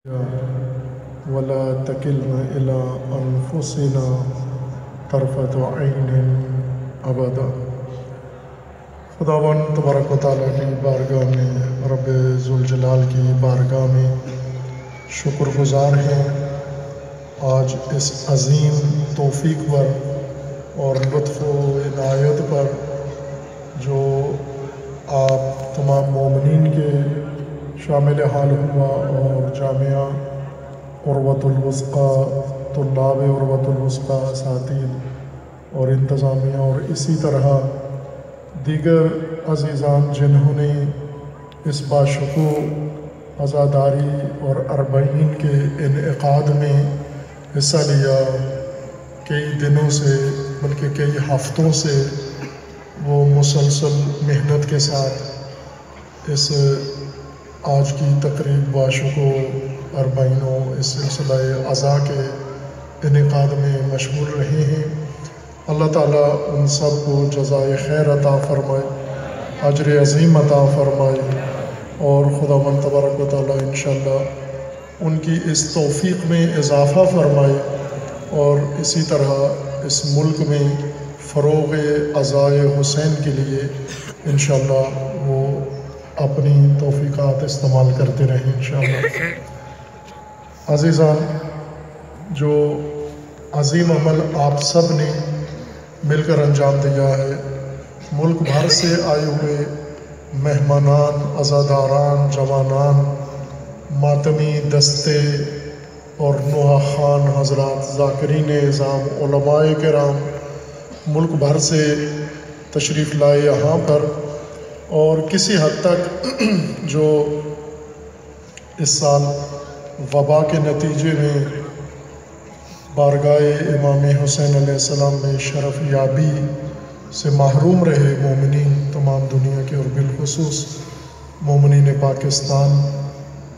ولا تکلنا الی انفسنا طرفۃ عین ابدا۔ خداوند تبارک و تعالیٰ کی بارگاہ میں، رب ذوالجلال کی بارگاہ میں شکر گزار ہیں آج اس عظیم توفیق پر اور لطف و عنایت پر جو آپ تمام مومنین کے شامل حال ہوا، اور جامعہ عروۃ الوثقیٰ، طلاب عروۃ الوثقیٰ، اساتید اور انتظامیہ اور اسی طرح دیگر عزیزان جنہوں نے اس باشکوہ عزاداری اور اربعین کے انعقاد میں حصہ لیا۔ کئی دنوں سے بلکہ کئی ہفتوں سے وہ مسلسل محنت کے ساتھ اس آج کی تقریب باشکوہ اربعینوں اس سلسلہ عزا کے انعقاد میں مشغول رہے ہیں۔ اللہ تعالیٰ ان سب کو جزائے خیر عطا فرمائے، اجر عظیم عطا فرمائے، اور خداوند تبارک و تعالیٰ انشاءاللہ ان کی اس توفیق میں اضافہ فرمائے، اور اسی طرح اس ملک میں فروغ عزائے حسین کے لیے انشاءاللہ وہ اپنی توفیقات استعمال کرتے رہیں انشاءاللہ۔ عزیزان، جو عظیم عمل آپ سب نے مل کر انجام دیا ہے، ملک بھر سے آئے ہوئے مہمانان، عزاداران، جوانان، ماتمی دستے اور نوحہ خوان حضرات، ذاکرین اعظام، علماء کرام ملک بھر سے تشریف لائے یہاں پر، اور کسی حد تک جو اس سال وبا کے نتیجے میں بارگاہ امام حسین علیہ السلام میں شرف یابی سے محروم رہے مومنین تمام دنیا کے، اور بالخصوص مومنین پاکستان،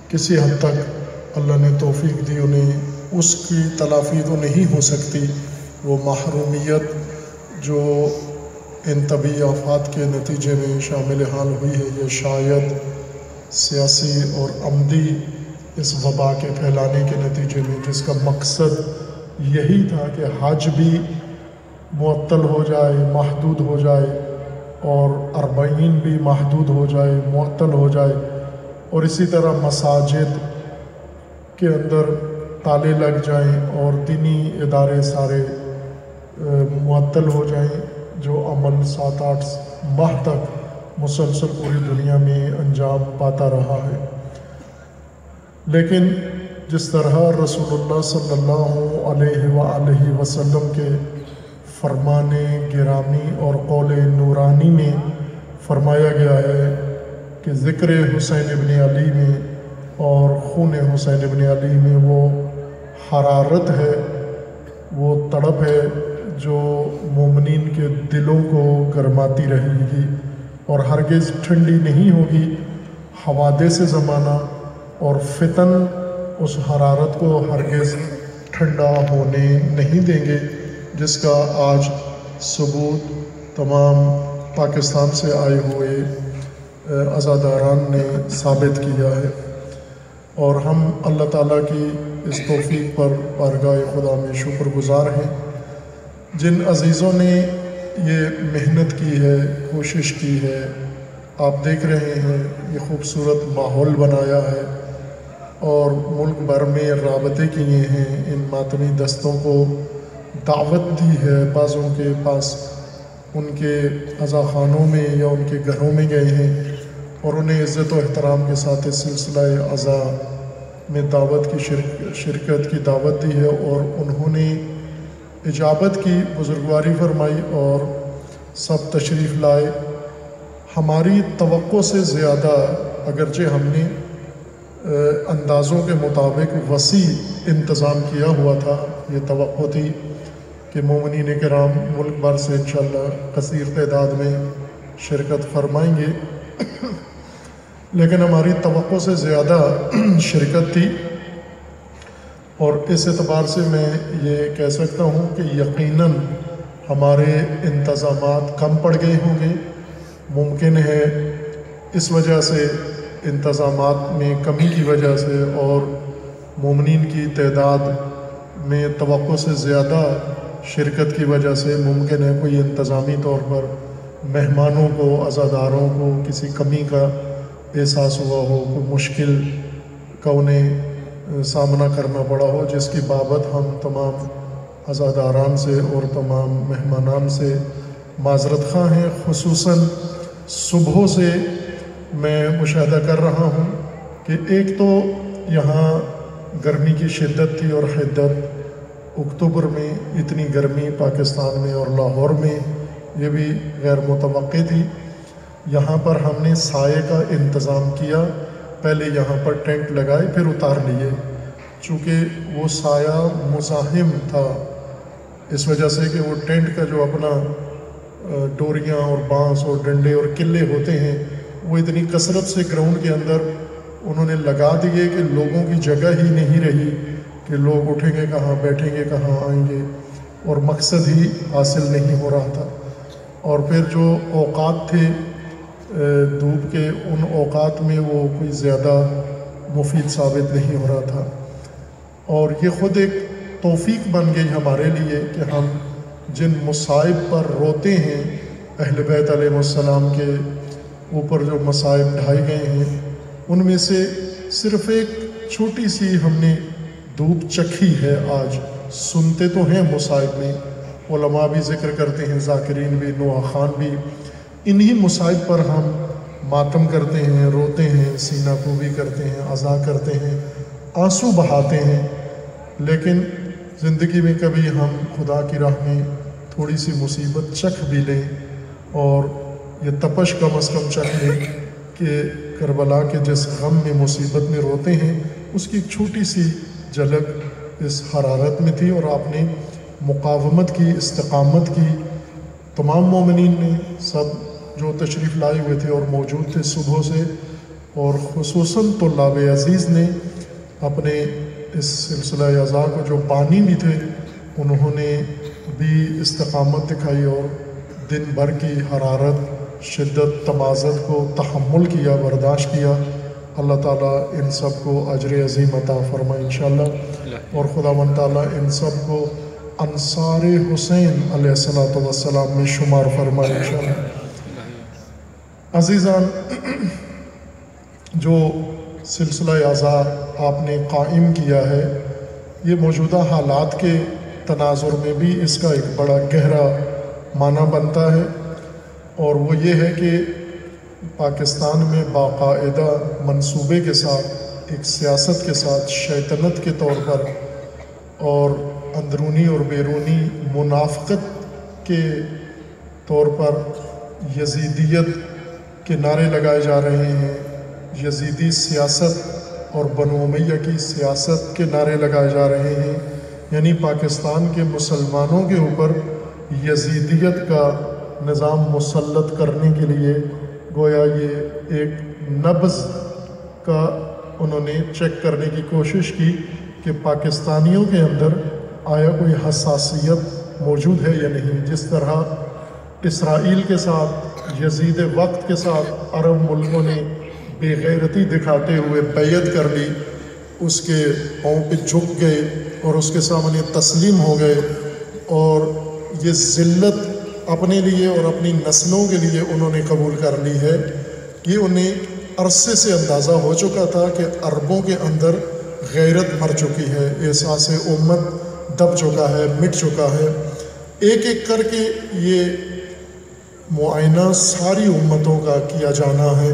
کسی حد تک اللہ نے توفیق دی، انہیں اس کی تلافی تو نہیں ہو سکتی، وہ محرومیت جو ان طبعی آفات کے نتیجے میں شامل حال ہوئی ہے، یہ شاید سیاسی اور عمدی اس وبا کے پھیلانے کے نتیجے میں، جس کا مقصد یہی تھا کہ حج بھی معطل ہو جائے، محدود ہو جائے، اور اربعین بھی محدود ہو جائے، معطل ہو جائے، اور اسی طرح مساجد کے اندر تالے لگ جائیں اور دینی ادارے سارے معطل ہو جائیں، جو عمل 7-8 ماہ تک مسلسل پوری دنیا میں انجام پاتا رہا ہے۔ لیکن جس طرح رسول اللہ صلی اللہ علیہ وآلہ وسلم کے فرمان گرامی اور قول نورانی میں فرمایا گیا ہے کہ ذکر حسین ابن علی میں اور خون حسین ابن علی میں وہ حرارت ہے، وہ تڑپ ہے جو مومنین کے دلوں کو گرماتی رہے گی اور ہرگز ٹھنڈی نہیں ہوگی۔ حوادث زمانہ اور فتن اس حرارت کو ہرگز ٹھنڈا ہونے نہیں دیں گے، جس کا آج ثبوت تمام پاکستان سے آئے ہوئے عزاداران نے ثابت کیا ہے، اور ہم اللہ تعالیٰ کی اس توفیق پر بارگاہ خدا میں شکر گزار ہیں۔ جن عزیزوں نے یہ محنت کی ہے، کوشش کی ہے، آپ دیکھ رہے ہیں یہ خوبصورت ماحول بنایا ہے اور ملک بھر میں رابطے کیے ہیں، ان ماتمی دستوں کو دعوت دی ہے، بعضوں کے پاس ان کے عزاخانوں میں یا ان کے گھروں میں گئے ہیں اور انہیں عزت و احترام کے ساتھ اس سلسلہ عزا میں دعوت کی شرکت کی دعوت دی ہے، اور انہوں نے اجابت کی، بزرگواری فرمائی اور سب تشریف لائے۔ ہماری توقع سے زیادہ اگرچہ ہم نے اندازوں کے مطابق وسیع انتظام کیا ہوا تھا، یہ توقع تھی کہ مومنین کرام ملک بھر سے انشاءاللہ کثیر تعداد میں شرکت فرمائیں گے، لیکن ہماری توقع سے زیادہ شرکت تھی، اور اس اعتبار سے میں یہ کہہ سکتا ہوں کہ یقیناً ہمارے انتظامات کم پڑ گئے ہوں گے۔ ممکن ہے اس وجہ سے انتظامات میں کمی کی وجہ سے اور مومنین کی تعداد میں توقع سے زیادہ شرکت کی وجہ سے ممکن ہے کوئی انتظامی طور پر مہمانوں کو، عزاداروں کو کسی کمی کا احساس ہوا ہو، کوئی مشکل کا انہیں سامنا کرنا پڑا ہو، جس کی بابت ہم تمام عزاداران سے اور تمام مہمانان سے معذرت خواہ ہیں۔ خصوصاً صبح سے میں مشاہدہ کر رہا ہوں کہ ایک تو یہاں گرمی کی شدت تھی اور حدت، اکتوبر میں اتنی گرمی پاکستان میں اور لاہور میں یہ بھی غیر متوقع تھی۔ یہاں پر ہم نے سائے کا انتظام کیا، پہلے یہاں پر ٹینٹ لگائے پھر اتار لیے، چونکہ وہ سایہ مزاحم تھا اس وجہ سے کہ وہ ٹینٹ کا جو اپنا ڈوریاں اور بانس اور ڈنڈے اور کلے ہوتے ہیں وہ اتنی کثرت سے گراؤنڈ کے اندر انہوں نے لگا دیے کہ لوگوں کی جگہ ہی نہیں رہی کہ لوگ اٹھیں گے کہاں، بیٹھیں گے کہاں، آئیں گے، اور مقصد ہی حاصل نہیں ہو رہا تھا۔ اور پھر جو اوقات تھے دھوپ کے، ان اوقات میں وہ کوئی زیادہ مفید ثابت نہیں ہو رہا تھا، اور یہ خود ایک توفیق بن گئی ہمارے لیے کہ ہم جن مصائب پر روتے ہیں، اہل بیت علیہ السلام کے اوپر جو مصائب ڈھائے گئے ہیں، ان میں سے صرف ایک چھوٹی سی ہم نے دھوپ چکھی ہے۔ آج سنتے تو ہیں مصائب میں، علماء بھی ذکر کرتے ہیں، ذاکرین بھی، نوح خان بھی، انہی مصائب پر ہم ماتم کرتے ہیں، روتے ہیں، سینہ کوبی کرتے ہیں، عزا کرتے ہیں، آنسو بہاتے ہیں۔ لیکن زندگی میں کبھی ہم خدا کی راہ میں تھوڑی سی مصیبت چکھ بھی لیں اور یہ تپش کم از کم چکھ لیں کہ کربلا کے جس غم میں، مصیبت میں روتے ہیں، اس کی ایک چھوٹی سی جھلک اس حرارت میں تھی، اور آپ نے مقاومت کی، استقامت کی۔ تمام مومنین نے، سب جو تشریف لائے ہوئے تھے اور موجود تھے صبح سے، اور خصوصاً طلاب عزیز نے اپنے اس سلسلہ اعزاء کو جو بانی بھی تھے، انہوں نے بھی استقامت دکھائی اور دن بھر کی حرارت، شدت، تمازت کو تحمل کیا، برداشت کیا۔ اللہ تعالیٰ ان سب کو اجر عظیم عطا فرمائے انشاءاللہ، اور خداوند تعالیٰ ان سب کو انصار حسین علیہ السلام میں شمار فرمائے انشاءاللہ۔ عزیزان، جو سلسلہ اعزاء آپ نے قائم کیا ہے، یہ موجودہ حالات کے تناظر میں بھی اس کا ایک بڑا گہرا معنی بنتا ہے، اور وہ یہ ہے کہ پاکستان میں باقاعدہ منصوبے کے ساتھ، ایک سیاست کے ساتھ، شیطنت کے طور پر اور اندرونی اور بیرونی منافقت کے طور پر یزیدیت کے نعرے لگائے جا رہے ہیں، یزیدی سیاست اور بنو امیہ کی سیاست کے نعرے لگائے جا رہے ہیں، یعنی پاکستان کے مسلمانوں کے اوپر یزیدیت کا نظام مسلط کرنے کے لیے گویا یہ ایک نبض کا انہوں نے چیک کرنے کی کوشش کی کہ پاکستانیوں کے اندر آیا کوئی حساسیت موجود ہے یا نہیں۔ جس طرح اسرائیل کے ساتھ، یزید وقت کے ساتھ عرب ملکوں نے بے غیرتی دکھاتے ہوئے بیعت کر لی، اس کے پاؤں پہ جھک گئے اور اس کے سامنے تسلیم ہو گئے، اور یہ ذلت اپنے لیے اور اپنی نسلوں کے لیے انہوں نے قبول کر لی ہے۔ یہ انہیں عرصے سے اندازہ ہو چکا تھا کہ عربوں کے اندر غیرت مر چکی ہے، احساس امت دب چکا ہے، مٹ چکا ہے۔ ایک ایک کر کے یہ معائنہ ساری امتوں کا کیا جانا ہے،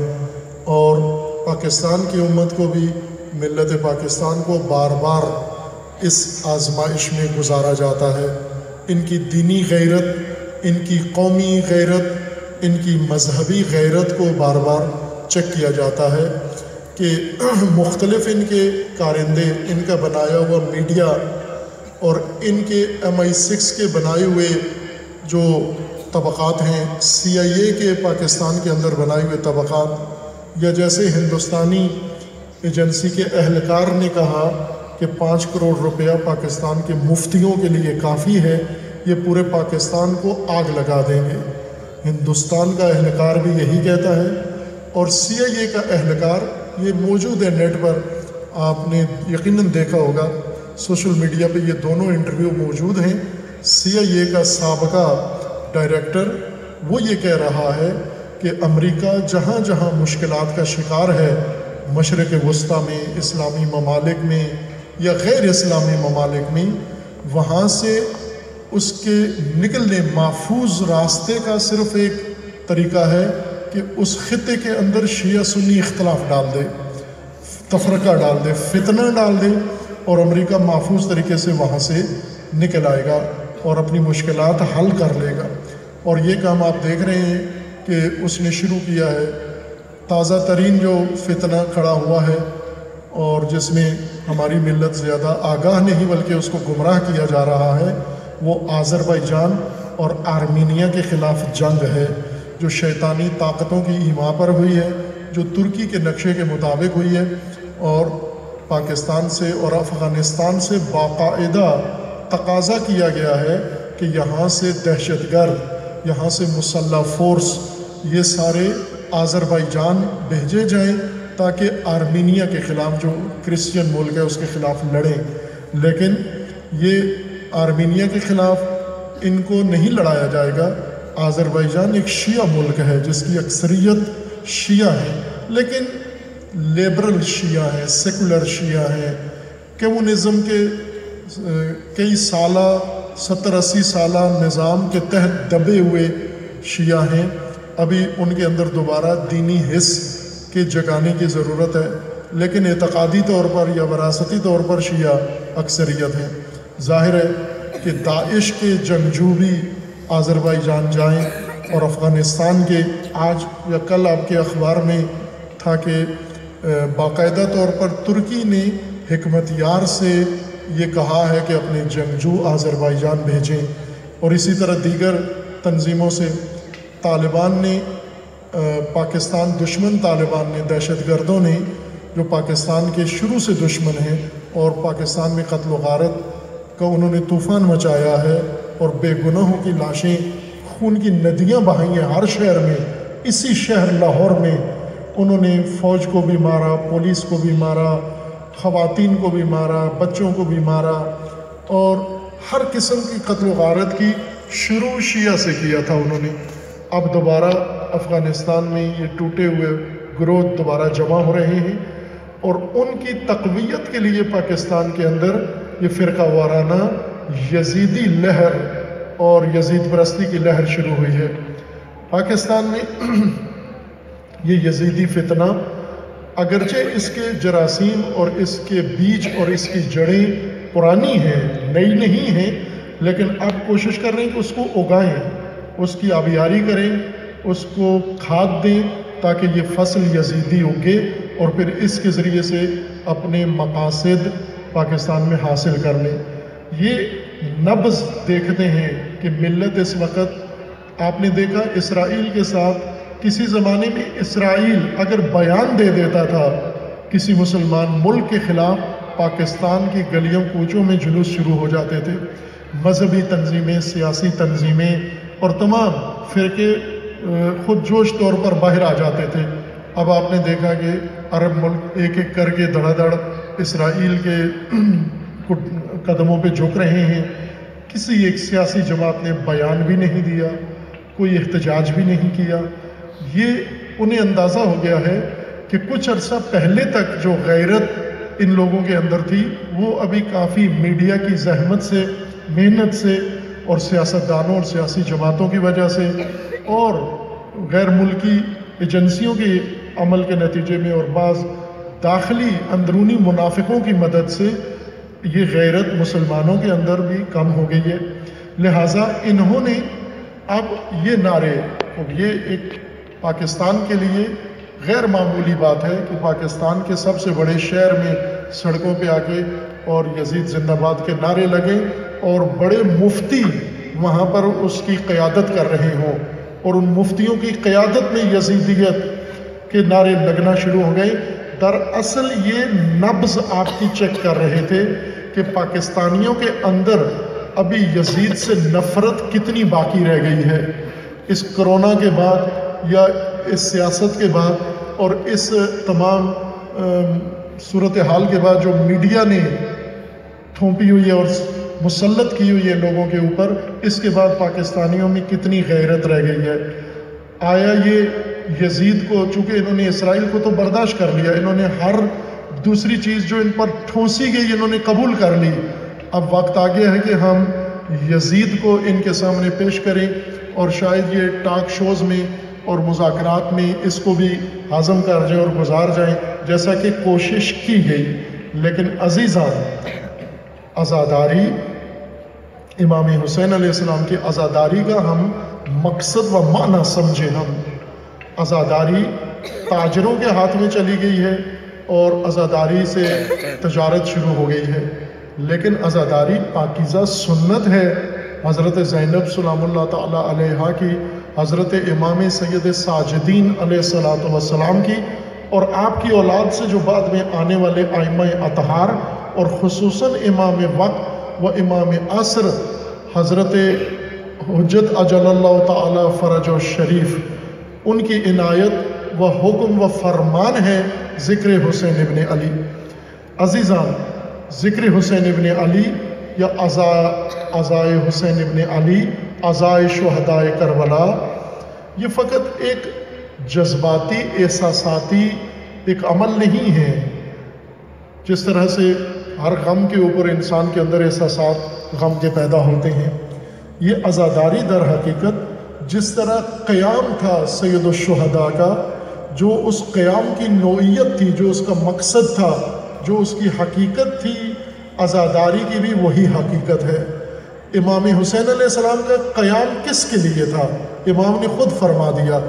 اور پاکستان کی امت کو بھی، ملت پاکستان کو بار بار اس آزمائش میں گزارا جاتا ہے۔ ان کی دینی غیرت، ان کی قومی غیرت، ان کی مذہبی غیرت کو بار بار چیک کیا جاتا ہے کہ مختلف ان کے کارندے، ان کا بنایا ہوا میڈیا اور ان کے MI6 کے بنائے ہوئے جو طبقات ہیں، CIA کے پاکستان کے اندر بنائے ہوئے طبقات، یا جیسے ہندوستانی ایجنسی کے اہلکار نے کہا کہ 5 کروڑ روپیہ پاکستان کے مفتیوں کے لیے کافی ہے، یہ پورے پاکستان کو آگ لگا دیں گے۔ ہندوستان کا اہلکار بھی یہی کہتا ہے، اور CIA کا اہلکار، یہ موجود ہے نیٹ پر، آپ نے یقیناً دیکھا ہوگا سوشل میڈیا پہ یہ دونوں انٹرویو موجود ہیں۔ CIA کا سابقہ ڈائریکٹر وہ یہ کہہ رہا ہے کہ امریکہ جہاں جہاں مشکلات کا شکار ہے، مشرق وسطیٰ میں، اسلامی ممالک میں یا غیر اسلامی ممالک میں، وہاں سے اس کے نکلنے محفوظ راستے کا صرف ایک طریقہ ہے کہ اس خطے کے اندر شیعہ سنی اختلاف ڈال دے، تفرقہ ڈال دے، فتنہ ڈال دے، اور امریکہ محفوظ طریقے سے وہاں سے نکل آئے گا اور اپنی مشکلات حل کر لے گا۔ اور یہ کام آپ دیکھ رہے ہیں کہ اس نے شروع کیا ہے۔ تازہ ترین جو فتنہ کھڑا ہوا ہے اور جس میں ہماری ملت زیادہ آگاہ نہیں بلکہ اس کو گمراہ کیا جا رہا ہے، وہ آذربائیجان اور آرمینیا کے خلاف جنگ ہے، جو شیطانی طاقتوں کی ایما پر ہوئی ہے، جو ترکی کے نقشے کے مطابق ہوئی ہے، اور پاکستان سے اور افغانستان سے باقاعدہ تقاضا کیا گیا ہے کہ یہاں سے دہشت گرد، یہاں سے مسلح فورس، یہ سارے آذربائیجان بھیجے جائیں تاکہ آرمینیا کے خلاف، جو کرسچین ملک ہے، اس کے خلاف لڑیں۔ لیکن یہ آرمینیا کے خلاف ان کو نہیں لڑایا جائے گا۔ آذربائیجان ایک شیعہ ملک ہے جس کی اکثریت شیعہ ہے، لیکن لیبرل شیعہ ہیں، سیکولر شیعہ ہیں، کمیونزم کے کئی سالہ 70-80 سالہ نظام کے تحت دبے ہوئے شیعہ ہیں۔ ابھی ان کے اندر دوبارہ دینی حس کے جگانے کی ضرورت ہے، لیکن اعتقادی طور پر یا وراثتی طور پر شیعہ اکثریت ہیں۔ ظاہر ہے کہ داعش کے جنگجو بھی آذربائیجان جائیں، اور افغانستان کے آج یا کل آپ کے اخبار میں تھا کہ باقاعدہ طور پر ترکی نے حکمت یار سے یہ کہا ہے کہ اپنے جنگجو آذربائیجان بھیجیں، اور اسی طرح دیگر تنظیموں سے طالبان نے، پاکستان دشمن طالبان نے، دہشت گردوں نے، جو پاکستان کے شروع سے دشمن ہیں اور پاکستان میں قتل و غارت کا انہوں نے طوفان مچایا ہے اور بے گناہوں کی لاشیں، خون کی ندیاں بہائی ہیں ہر شہر میں۔ اسی شہر لاہور میں انہوں نے فوج کو بھی مارا، پولیس کو بھی مارا، خواتین کو بھی مارا، بچوں کو بھی مارا، اور ہر قسم کی قتل و غارت کی شروع شیعہ سے کیا تھا انہوں نے۔ اب دوبارہ افغانستان میں یہ ٹوٹے ہوئے گروہ دوبارہ جمع ہو رہے ہیں، اور ان کی تقویت کے لیے پاکستان کے اندر یہ فرقہ وارانہ یزیدی لہر اور یزید پرستی کی لہر شروع ہوئی ہے پاکستان میں۔ یہ یزیدی فتنہ اگرچہ اس کے جراثیم اور اس کے بیج اور اس کی جڑیں پرانی ہیں، نئی نہیں ہیں، لیکن اب کوشش کر رہے ہیں کہ اس کو اگائیں، اس کی آبیاری کریں، اس کو کھاد دیں تاکہ یہ فصل یزیدی اگے اور پھر اس کے ذریعے سے اپنے مقاصد پاکستان میں حاصل کر لیں۔ یہ نبض دیکھتے ہیں کہ ملت اس وقت، آپ نے دیکھا اسرائیل کے ساتھ، کسی زمانے میں اسرائیل اگر بیان دے دیتا تھا کسی مسلمان ملک کے خلاف، پاکستان کی گلیوں کوچوں میں جلوس شروع ہو جاتے تھے، مذہبی تنظیمیں، سیاسی تنظیمیں اور تمام فرقے خود جوش طور پر باہر آ جاتے تھے۔ اب آپ نے دیکھا کہ عرب ملک ایک ایک کر کے دھڑا دھڑ اسرائیل کے قدموں پہ جھک رہے ہیں۔ کسی ایک سیاسی جماعت نے بیان بھی نہیں دیا، کوئی احتجاج بھی نہیں کیا۔ یہ انہیں اندازہ ہو گیا ہے کہ کچھ عرصہ پہلے تک جو غیرت ان لوگوں کے اندر تھی، وہ ابھی کافی میڈیا کی زحمت سے، محنت سے، اور سیاستدانوں اور سیاسی جماعتوں کی وجہ سے اور غیر ملکی ایجنسیوں کے عمل کے نتیجے میں اور بعض داخلی اندرونی منافقوں کی مدد سے یہ غیرت مسلمانوں کے اندر بھی کم ہو گئی ہے۔ لہٰذا انہوں نے اب یہ نعرے، یہ ایک پاکستان کے لیے غیر معمولی بات ہے کہ پاکستان کے سب سے بڑے شہر میں سڑکوں پہ آ کے اور یزید زندہ باد کے نعرے لگیں اور بڑے مفتی وہاں پر اس کی قیادت کر رہے ہوں، اور ان مفتیوں کی قیادت میں یزیدیت کے نعرے لگنا شروع ہو گئے۔ دراصل یہ نبض آپ کی چیک کر رہے تھے کہ پاکستانیوں کے اندر ابھی یزید سے نفرت کتنی باقی رہ گئی ہے۔ اس کرونا کے بعد یا اس سیاست کے بعد اور اس تمام صورتحال کے بعد جو میڈیا نے تھوپی ہوئی ہے اور مسلط کی ہوئی ہے لوگوں کے اوپر، اس کے بعد پاکستانیوں میں کتنی غیرت رہ گئی ہے۔ آیا یہ یزید کو، چونکہ انہوں نے اسرائیل کو تو برداشت کر لیا، انہوں نے ہر دوسری چیز جو ان پر ٹھونسی گئی انہوں نے قبول کر لی، اب وقت آ گیا ہے کہ ہم یزید کو ان کے سامنے پیش کریں اور شاید یہ ٹاک شوز میں اور مذاکرات میں اس کو بھی ہضم کر جائیں اور گزار جائیں، جیسا کہ کوشش کی گئی۔ لیکن عزیزان، عزاداری، امام حسین علیہ السلام کی عزاداری کا ہم مقصد و معنی سمجھیں۔ ہم عزاداری تاجروں کے ہاتھ میں چلی گئی ہے اور عزاداری سے تجارت شروع ہو گئی ہے، لیکن عزاداری پاکیزہ سنت ہے حضرت زینب سلام اللہ تعالی علیہا کی، حضرت امام سید ساجدین علیہ السلام کی، اور آپ کی اولاد سے جو بعد میں آنے والے ائمہ اطہار اور خصوصاً امام وقت و امام عصر حضرت حجت اجل اللہ تعالی فرج و شریف، ان کی عنایت و حکم و فرمان ہے ذکر حسین ابن علی۔ عزیزان، ذکر حسین ابن علی یا عزائے حسین ابن علی، عزائے شہدائے کربلا، یہ فقط ایک جذباتی احساساتی ایک عمل نہیں ہے۔ جس طرح سے ہر غم کے اوپر انسان کے اندر احساسات غم کے پیدا ہوتے ہیں، یہ عزاداری در حقیقت جس طرح قیام تھا سید الشہداء کا، جو اس قیام کی نوعیت تھی، جو اس کا مقصد تھا، جو اس کی حقیقت تھی، عزاداری کی بھی وہی حقیقت ہے۔ امام حسین علیہ السلام کا قیام کس کے لیے تھا؟ امام نے خود فرما دیا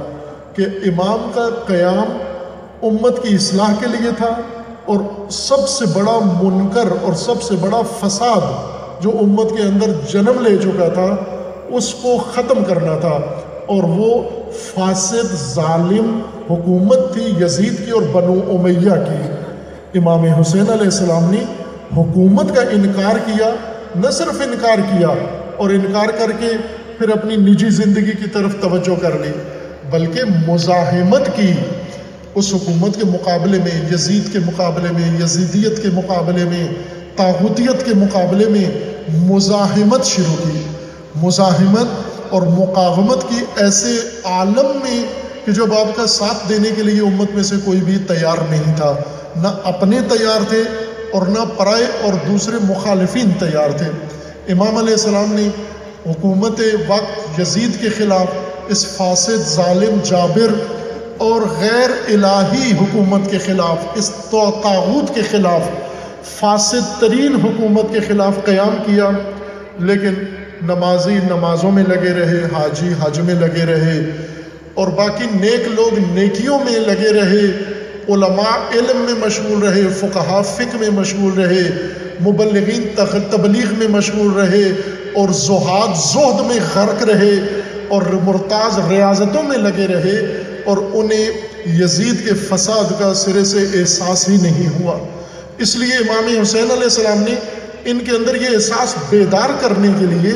کہ امام کا قیام امت کی اصلاح کے لیے تھا، اور سب سے بڑا منکر اور سب سے بڑا فساد جو امت کے اندر جنم لے چکا تھا اس کو ختم کرنا تھا، اور وہ فاسد ظالم حکومت تھی یزید کی اور بنو امیہ کی۔ امام حسین علیہ السلام نے حکومت کا انکار کیا، نہ صرف انکار کیا اور انکار کر کے پھر اپنی نجی زندگی کی طرف توجہ کر لی، بلکہ مزاحمت کی اس حکومت کے مقابلے میں، یزید کے مقابلے میں، یزیدیت کے مقابلے میں، طاغوتیت کے مقابلے میں مزاحمت شروع کی، مزاحمت اور مقاومت کی ایسے عالم میں کہ جب آپ کا ساتھ دینے کے لیے امت میں سے کوئی بھی تیار نہیں تھا، نہ اپنے تیار تھے اور نہ پرائے اور دوسرے مخالفین تیار تھے۔ امام علیہ السلام نے حکومت وقت یزید کے خلاف، اس فاسد ظالم جابر اور غیر الہی حکومت کے خلاف، اس طاغوت کے خلاف، فاسد ترین حکومت کے خلاف قیام کیا، لیکن نمازی نمازوں میں لگے رہے، حاجی حج میں لگے رہے، اور باقی نیک لوگ نیکیوں میں لگے رہے، علماء علم میں مشغول رہے، فقہاء فقہ میں مشغول رہے، مبلغین تبلیغ میں مشغول رہے، اور زہاد زہد میں غرق رہے، اور مرتاض ریاضتوں میں لگے رہے، اور انہیں یزید کے فساد کا سرے سے احساس ہی نہیں ہوا۔ اس لیے امام حسین علیہ السلام نے ان کے اندر یہ احساس بیدار کرنے کے لیے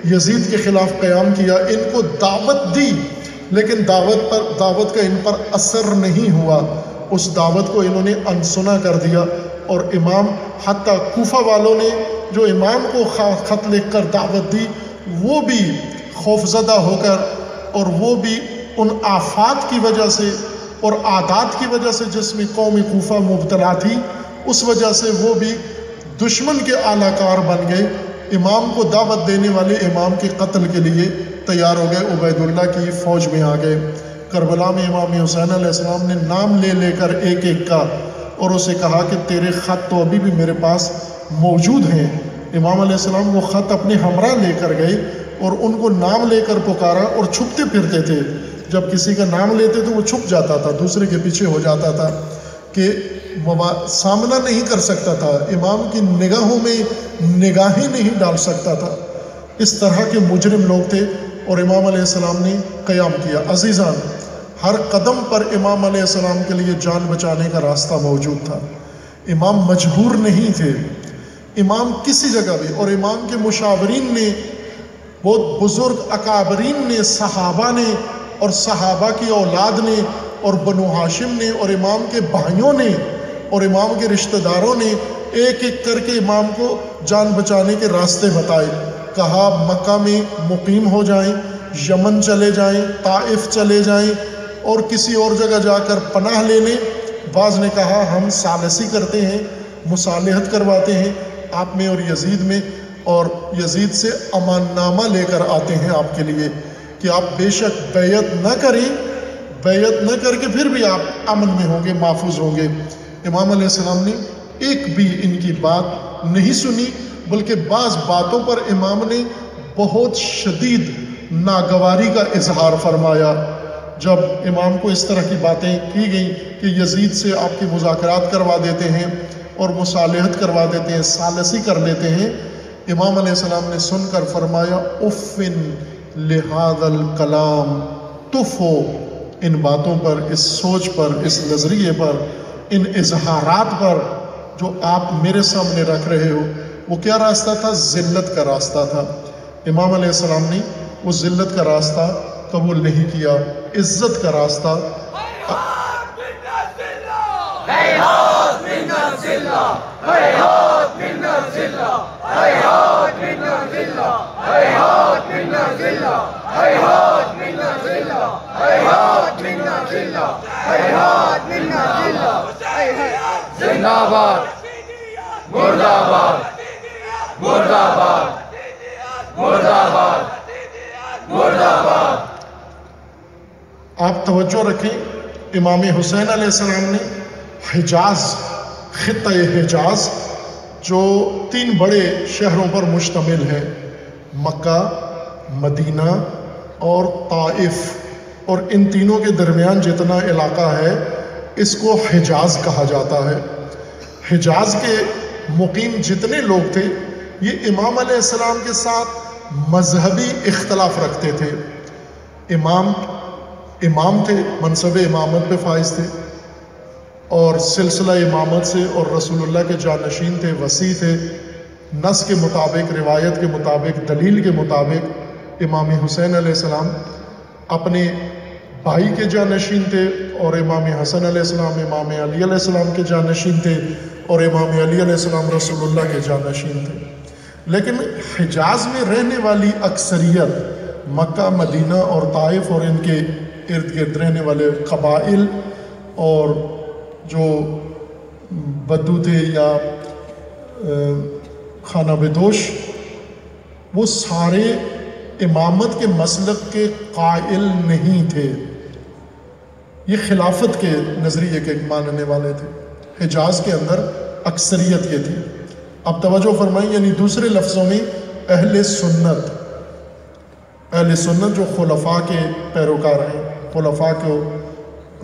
یزید کے خلاف قیام کیا، ان کو دعوت دی، لیکن دعوت کا ان پر اثر نہیں ہوا، اس دعوت کو انہوں نے انسنا کر دیا، اور امام حتیٰ کوفہ والوں نے جو امام کو خط لکھ کر دعوت دی، وہ بھی خوفزدہ ہو کر، اور وہ بھی ان آفات کی وجہ سے اور عادات کی وجہ سے جس میں قوم کوفہ مبتلا تھی، اس وجہ سے وہ بھی دشمن کے اعلی کار بن گئے، امام کو دعوت دینے والے امام کے قتل کے لیے تیار ہو گئے، عبید اللہ کی فوج میں آ گئے۔ کربلا میں امام حسین علیہ السلام نے نام لے لے کر ایک ایک کا، اور اسے کہا کہ تیرے خط تو ابھی بھی میرے پاس موجود ہیں۔ امام علیہ السلام وہ خط اپنے ہمراہ لے کر گئے اور ان کو نام لے کر پکارا، اور چھپتے پھرتے تھے، جب کسی کا نام لیتے تو وہ چھپ جاتا تھا، دوسرے کے پیچھے ہو جاتا تھا کہ سامنا نہیں کر سکتا تھا، امام کی نگاہوں میں نگاہ ہی نہیں ڈال سکتا تھا۔ اس طرح کے مجرم لوگ تھے، اور امام علیہ السلام نے قیام کیا۔ عزیزان، ہر قدم پر امام علیہ السلام کے لیے جان بچانے کا راستہ موجود تھا، امام مجبور نہیں تھے، امام کسی جگہ بھی، اور امام کے مشاورین نے، بہت بزرگ اکابرین نے، صحابہ نے اور صحابہ کی اولاد نے اور بنو ہاشم نے اور امام کے بھائیوں نے اور امام کے رشتہ داروں نے ایک ایک کر کے امام کو جان بچانے کے راستے بتائے. کہا مکہ میں مقیم ہو جائیں، یمن چلے جائیں، طائف چلے جائیں اور کسی اور جگہ جا کر پناہ لے لیں. بعض نے کہا ہم ثالثی کرتے ہیں، مصالحت کرواتے ہیں آپ میں اور یزید میں، اور یزید سے امان نامہ لے کر آتے ہیں آپ کے لیے کہ آپ بے شک بیعت نہ کریں، بیعت نہ کر کے پھر بھی آپ امن میں ہوں گے، محفوظ ہوں گے. امام علیہ السلام نے ایک بھی ان کی بات نہیں سنی، بلکہ بعض باتوں پر امام نے بہت شدید ناگواری کا اظہار فرمایا. جب امام کو اس طرح کی باتیں کی گئیں کہ یزید سے آپ کے مذاکرات کروا دیتے ہیں اور مصالحت کروا دیتے ہیں، ثالثی کر لیتے ہیں، امام علیہ السلام نے سن کر فرمایا اُفٍ لِهَذَا الْكَلَامِ، تف ہو ان باتوں پر، اس سوچ پر، اس نظریے پر، ان اظہارات پر جو آپ میرے سامنے رکھ رہے ہو. وہ کیا راستہ تھا؟ ذلت کا راستہ تھا. امام علیہ السلام نے وہ ذلت کا راستہ قبول نہیں کیا، عزت کا راستہ. زندہ باد، مرد آباد، مرد آباد، مرد آباد، مرد آباد. آپ توجہ رکھیں، امام حسین علیہ السلام نے حجاز، خطہ حجاز جو 3 بڑے شہروں پر مشتمل ہے، مکہ، مدینہ اور طائف، اور ان تینوں کے درمیان جتنا علاقہ ہے اس کو حجاز کہا جاتا ہے. حجاز کے مقیم جتنے لوگ تھے یہ امام علیہ السلام کے ساتھ مذہبی اختلاف رکھتے تھے. امام تھے، منصب امامت پہ فائز تھے اور سلسلہ امامت سے اور رسول اللہ کے جانشین تھے، وصی تھے. نص کے مطابق، روایت کے مطابق، دلیل کے مطابق امام حسین علیہ السلام اپنے بھائی کے جانشین تھے اور امام حسن علیہ السلام امام علی علیہ السلام کے جانشین تھے اور امام علی علیہ السلام رسول اللہ کے جانشین تھے. لیکن حجاز میں رہنے والی اکثریت، مکہ، مدینہ اور طائف اور ان کے ارد گرد رہنے والے قبائل اور جو بدو تھے یا خانہ بدوش، وہ سارے امامت کے مسلک کے قائل نہیں تھے. یہ خلافت کے نظریے کے ماننے والے تھے. حجاز کے اندر اکثریت یہ تھی. اب توجہ فرمائیں، یعنی دوسرے لفظوں میں اہل سنت، اہل سنت جو خلفاء کے پیروکار ہیں، خلفاء کو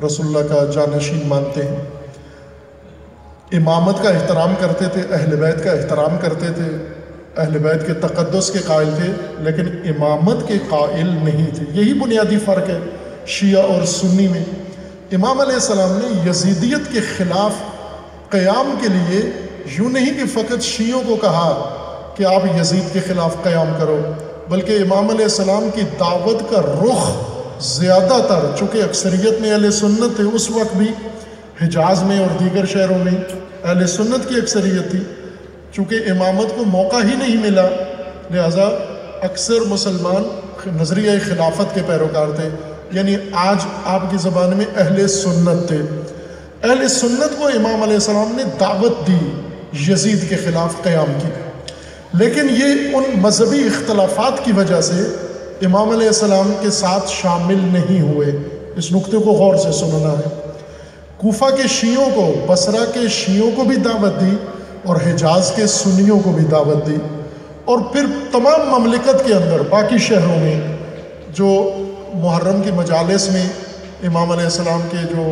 رسول اللہ کا جانشین مانتے ہیں، امامت کا احترام کرتے تھے، اہل بیت کا احترام کرتے تھے، اہل بیت کے تقدس کے قائل تھے، لیکن امامت کے قائل نہیں تھے. یہی بنیادی فرق ہے شیعہ اور سنی میں. امام علیہ السلام نے یزیدیت کے خلاف قیام کے لیے یوں نہیں کہ فقط شیعوں کو کہا کہ آپ یزید کے خلاف قیام کرو، بلکہ امام علیہ السلام کی دعوت کا رخ زیادہ تر، چونکہ اکثریت میں اہل سنت تھے اس وقت بھی، حجاز میں اور دیگر شہروں میں اہل سنت کی اکثریت تھی. چونکہ امامت کو موقع ہی نہیں ملا، لہذا اکثر مسلمان نظریہ خلافت کے پیروکار تھے. یعنی آج آپ کی زبان میں اہل سنت تھے. اہل سنت کو امام علیہ السلام نے دعوت دی یزید کے خلاف قیام کی، لیکن یہ ان مذہبی اختلافات کی وجہ سے امام علیہ السلام کے ساتھ شامل نہیں ہوئے. اس نقطے کو غور سے سننا ہے. کوفہ کے شیعوں کو، بصرہ کے شیعوں کو بھی دعوت دی اور حجاز کے سنیوں کو بھی دعوت دی، اور پھر تمام مملکت کے اندر باقی شہروں میں جو محرم کی مجالس میں امام علیہ السلام کے جو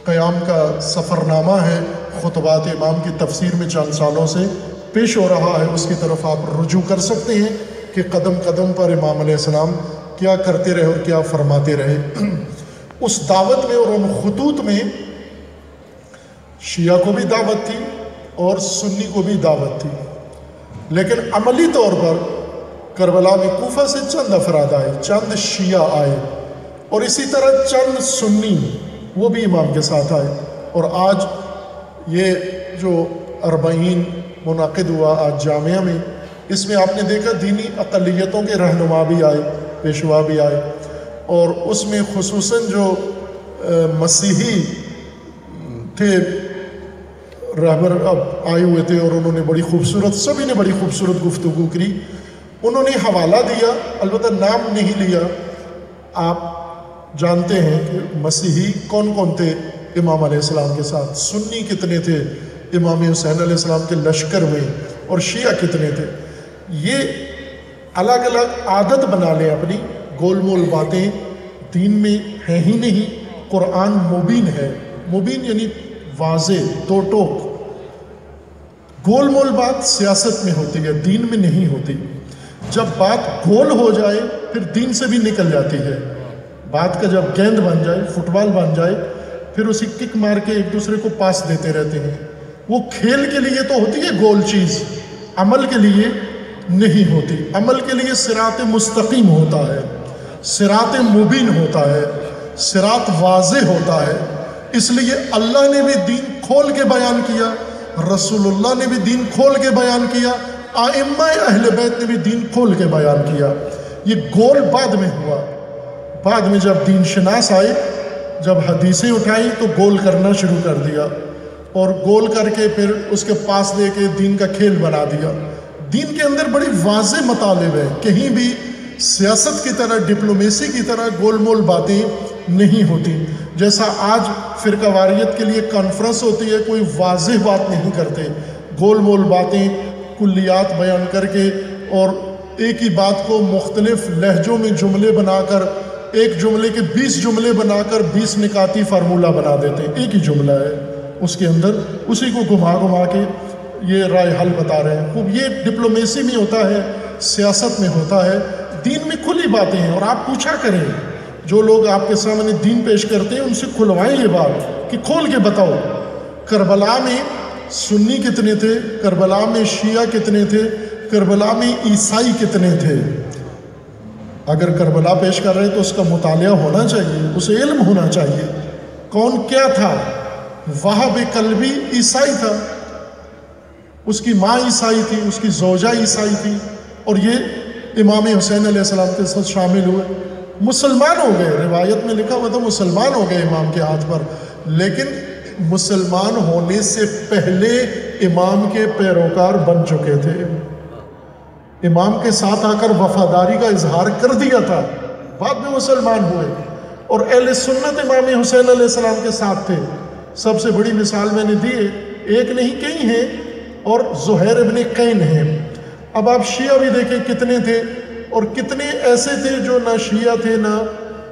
قیام کا سفر نامہ ہے، خطبات امام کی تفسیر میں چند سالوں سے پیش ہو رہا ہے، اس کی طرف آپ رجوع کر سکتے ہیں کہ قدم قدم پر امام علیہ السلام کیا کرتے رہے اور کیا فرماتے رہے. اس دعوت میں اور ان خطوط میں شیعہ کو بھی دعوت تھی اور سنی کو بھی دعوت تھی، لیکن عملی طور پر کربلا میں کوفہ سے چند افراد آئے، چند شیعہ آئے، اور اسی طرح چند سنی وہ بھی امام کے ساتھ آئے. اور آج یہ جو 40 منعقد ہوا آج جامعہ میں، اس میں آپ نے دیکھا دینی اقلیتوں کے رہنما بھی آئے، پیشوا بھی آئے، اور اس میں خصوصاً جو مسیحی تھے رہبر اب آئے ہوئے تھے، اور انہوں نے بڑی خوبصورت، سبھی نے بڑی خوبصورت گفتگو کی. انہوں نے حوالہ دیا، البتہ نام نہیں لیا. آپ جانتے ہیں کہ مسیحی کون کون تھے امام علیہ السلام کے ساتھ، سنی کتنے تھے امام حسین علیہ السلام کے لشکر میں، اور شیعہ کتنے تھے. یہ الگ الگ عادت بنا لیں اپنی. گول مول باتیں دین میں ہیں ہی نہیں. قرآن مبین ہے، مبین یعنی واضح، دو ٹوک. گول مول بات سیاست میں ہوتی ہے، دین میں نہیں ہوتی. جب بات گول ہو جائے پھر دین سے بھی نکل جاتی ہے. بات کا جب گیند بن جائے، فٹ بال بن جائے، پھر اسی کک مار کے ایک دوسرے کو پاس دیتے رہتے ہیں. وہ کھیل کے لیے تو ہوتی ہے گول چیز، عمل کے لیے نہیں ہوتی. عمل کے لیے صراط مستقیم ہوتا ہے، صراط مبین ہوتا ہے، صراط واضح ہوتا ہے. اس لیے اللہ نے بھی دین کھول کے بیان کیا، رسول اللہ نے بھی دین کھول کے بیان کیا، ائمہ اہل بیت نے بھی دین کھول کے بیان کیا. یہ گول بعد میں ہوا. بعد میں جب دین شناس آئے، جب حدیثیں اٹھائیں تو گول کرنا شروع کر دیا، اور گول کر کے پھر اس کے پاس دے کے دین کا کھیل بنا دیا. دین کے اندر بڑی واضح مطالب ہے، کہیں بھی سیاست کی طرح، ڈپلومیسی کی طرح گول مول باتیں نہیں ہوتی. جیسا آج فرقہ واریت کے لیے کانفرنس ہوتی ہے، کوئی واضح بات نہیں کرتے، گول مول باتیں، کلیات بیان کر کے، اور ایک ہی بات کو مختلف لہجوں میں جملے بنا کر، ایک جملے کے 20 جملے بنا کر 20 نکاتی فارمولہ بنا دیتے ہیں. ایک ہی جملہ ہے، اس کے اندر اسی کو گھما گھما کے یہ رائے حل بتا رہے ہیں. خوب یہ ڈپلومیسی میں ہوتا ہے، سیاست میں ہوتا ہے. دین میں کھلی باتیں ہیں، اور آپ پوچھا کریں، جو لوگ آپ کے سامنے دین پیش کرتے ہیں ان سے کھلوائیں یہ بات کہ کھول کے بتاؤ کربلا میں سنی کتنے تھے، کربلا میں شیعہ کتنے تھے، کربلا میں عیسائی کتنے تھے. اگر کربلا پیش کر رہے تو اس کا مطالعہ ہونا چاہیے، اسے علم ہونا چاہیے کون کیا تھا. وہب قلبی عیسائی تھا، اس کی ماں عیسائی تھی، اس کی زوجہ عیسائی تھی، اور یہ امام حسین علیہ السلام کے ساتھ شامل ہوئے، مسلمان ہو گئے. روایت میں لکھا ہوا تھا مسلمان ہو گئے امام کے ہاتھ پر، لیکن مسلمان ہونے سے پہلے امام کے پیروکار بن چکے تھے. امام کے ساتھ آ کر وفاداری کا اظہار کر دیا تھا، بعد میں مسلمان ہوئے. اور اہل سنت امام حسین علیہ السلام کے ساتھ تھے. سب سے بڑی مثال میں نے دی ہے، ایک نہیں کئی ہیں، اور زہیر ابن قین ہیں. اب آپ شیعہ بھی دیکھیں کتنے تھے، اور کتنے ایسے تھے جو نہ شیعہ تھے نہ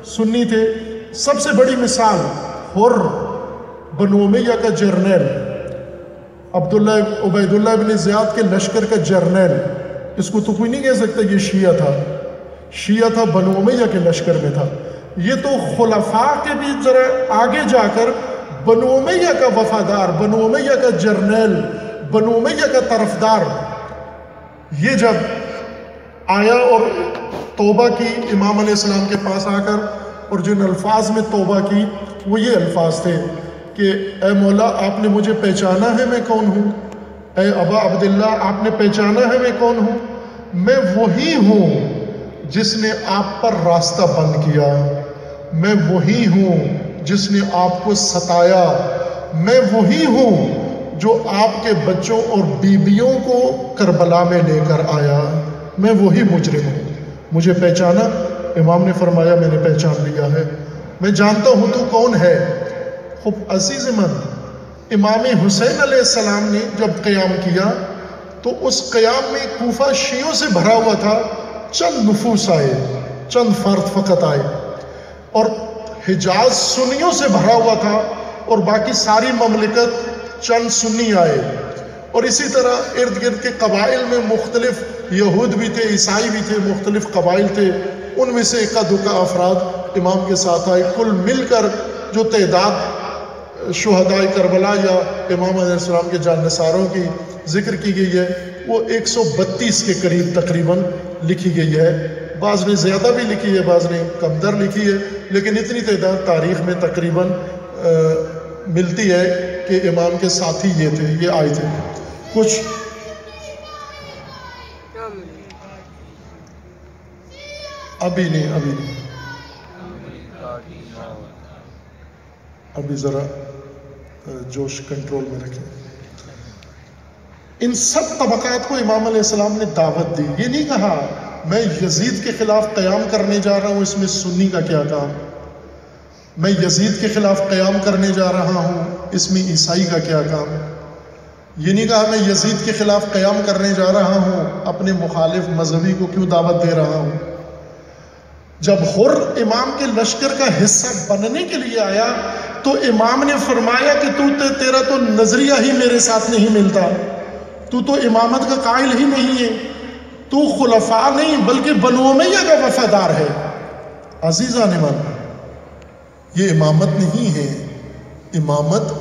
سنی تھے. سب سے بڑی مثال حر بنو امیہ کا جرنیل، عبید اللہ بن زیاد کے لشکر کا جرنیل. اس کو تو کوئی نہیں کہہ سکتا یہ شیعہ تھا، شیعہ تھا، بنو امیہ کے لشکر میں تھا. یہ تو خلفاء کے بھی ذرا آگے جا کر بنو امیہ کا وفادار، بنو امیہ کا جرنیل، بنو امیہ کا طرفدار. یہ جب آیا اور توبہ کی امام علیہ السلام کے پاس آ کر، اور جن الفاظ میں توبہ کی وہ یہ الفاظ تھے کہ اے مولا آپ نے مجھے پہچانا ہے میں کون ہوں، اے ابا عبداللہ آپ نے پہچانا ہے میں کون ہوں. میں وہی ہوں جس نے آپ پر راستہ بند کیا، میں وہی ہوں جس نے آپ کو ستایا، میں وہی ہوں جو آپ کے بچوں اور بیویوں کو کربلا میں لے کر آیا، میں وہی مجرم ہوں. مجھے پہچانا؟ امام نے فرمایا میں نے پہچان لیا ہے، میں جانتا ہوں تو کون ہے. خوب عزیز من، امام حسین علیہ السلام نے جب قیام کیا تو اس قیام میں کوفہ شیعوں سے بھرا ہوا تھا. چند نفوس آئے، چند فرد فقط آئے، اور حجاز سنیوں سے بھرا ہوا تھا، اور باقی ساری مملکت چند سنی آئے. اور اسی طرح ارد گرد کے قبائل میں مختلف یہود بھی تھے، عیسائی بھی تھے، مختلف قبائل تھے. ان میں سے اکا دکا افراد امام کے ساتھ آئے. کل مل کر جو تعداد شہداء کربلا یا امام علیہ السلام کے جانثاروں کی ذکر کی گئی ہے وہ 132 کے قریب تقریباً لکھی گئی ہے. بعض نے زیادہ بھی لکھی ہے، بعض نے کم در لکھی ہے، لیکن اتنی تعداد تاریخ میں تقریباً ملتی ہے کہ امام کے ساتھی یہ تھے، یہ آئے تھے کچھ ابھی نہیں ابھی ذرا جوش کنٹرول میں رکھیں۔ ان سب طبقات کو امام علیہ السلام نے دعوت دی، یہ نہیں کہا میں یزید کے خلاف قیام کرنے جا رہا ہوں، اس میں سنی کا کیا کام، میں یزید کے خلاف قیام کرنے جا رہا ہوں، اس میں عیسائی کا کیا کام، یہ نہیں کہا میں یزید کے خلاف قیام کرنے جا رہا ہوں، اپنے مخالف مذہبی کو کیوں دعوت دے رہا ہوں۔ جب حر امام کے لشکر کا حصہ بننے کے لیے آیا تو امام نے فرمایا کہ تیرا تو نظریہ ہی میرے ساتھ نہیں ملتا، تو امامت کا قائل ہی نہیں ہے، تو خلفاء نہیں بلکہ بنو امیہ کا وفادار ہے۔ عزیزان ایمان، یہ امامت نہیں ہے، امامت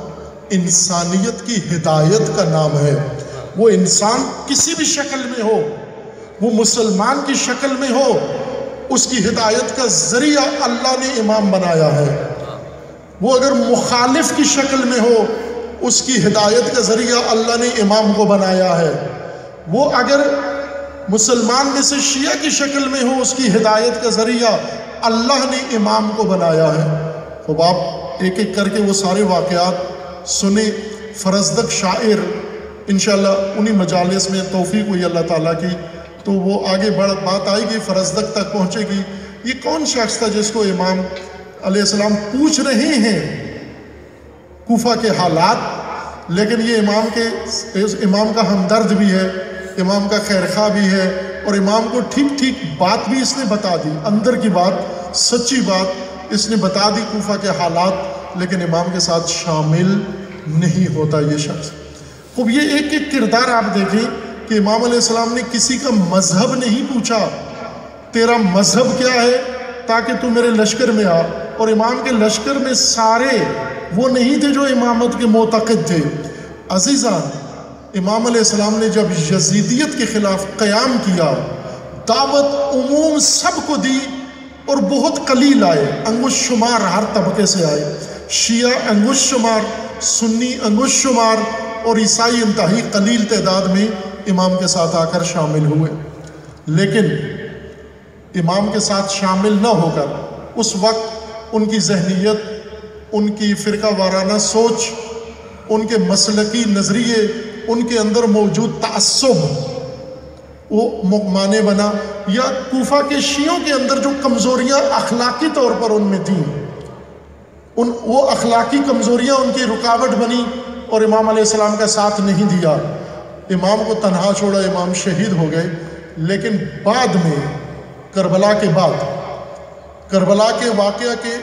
انسانیت کی ہدایت کا نام ہے۔ وہ انسان کسی بھی شکل میں ہو، وہ مسلمان کی شکل میں ہو، اس کی ہدایت کا ذریعہ اللہ نے امام بنایا ہے۔ وہ اگر مخالف کی شکل میں ہو، اس کی ہدایت کا ذریعہ اللہ نے امام کو بنایا ہے۔ وہ اگر مسلمان میں سے شیعہ کی شکل میں ہو، اس کی ہدایت کا ذریعہ اللہ نے امام کو بنایا ہے۔ اب آپ ایک ایک کر کے وہ سارے واقعات سنیں۔ فرزدق شاعر انشاءاللہ انہی مجالس میں توفیق ہوئی اللہ تعالیٰ کی تو وہ آگے بات آئے گی، فرزدق تک پہنچے گی۔ یہ کون شخص تھا جس کو امام علیہ السلام پوچھ رہے ہیں کوفہ کے حالات، لیکن یہ امام کا ہمدرد بھی ہے، امام کا خیرخواہ بھی ہے، اور امام کو ٹھیک بات بھی اس نے بتا دی، اندر کی بات، سچی بات اس نے بتا دی کوفہ کے حالات، لیکن امام کے ساتھ شامل نہیں ہوتا یہ شخص۔ خوب یہ ایک ایک کردار آپ دیکھیں کہ امام علیہ السلام نے کسی کا مذہب نہیں پوچھا، تیرا مذہب کیا ہے تاکہ تو میرے لشکر میں آ، اور امام کے لشکر میں سارے وہ نہیں تھے جو امامت کے معتقد تھے۔ عزیزان، امام علیہ السلام نے جب یزیدیت کے خلاف قیام کیا، دعوت عموم سب کو دی، اور بہت قلیل آئے، انگشت شمار ہر طبقے سے آئے، شیعہ انگشت شمار، سنی انگشت شمار، اور عیسائی انتہائی قلیل تعداد میں امام کے ساتھ آ کر شامل ہوئے۔ لیکن امام کے ساتھ شامل نہ ہو کر اس وقت ان کی ذہنیت، ان کی فرقہ وارانہ سوچ، ان کے مسلکی نظریے، ان کے اندر موجود تعصب وہ مانے بنا، یا کوفہ کے شیعوں کے اندر جو کمزوریاں اخلاقی طور پر ان میں تھیں، وہ اخلاقی کمزوریاں ان کی رکاوٹ بنی اور امام علیہ السلام کا ساتھ نہیں دیا، امام کو تنہا چھوڑا، امام شہید ہو گئے۔ لیکن بعد میں کربلا کے بعد، کربلا کے واقعہ کے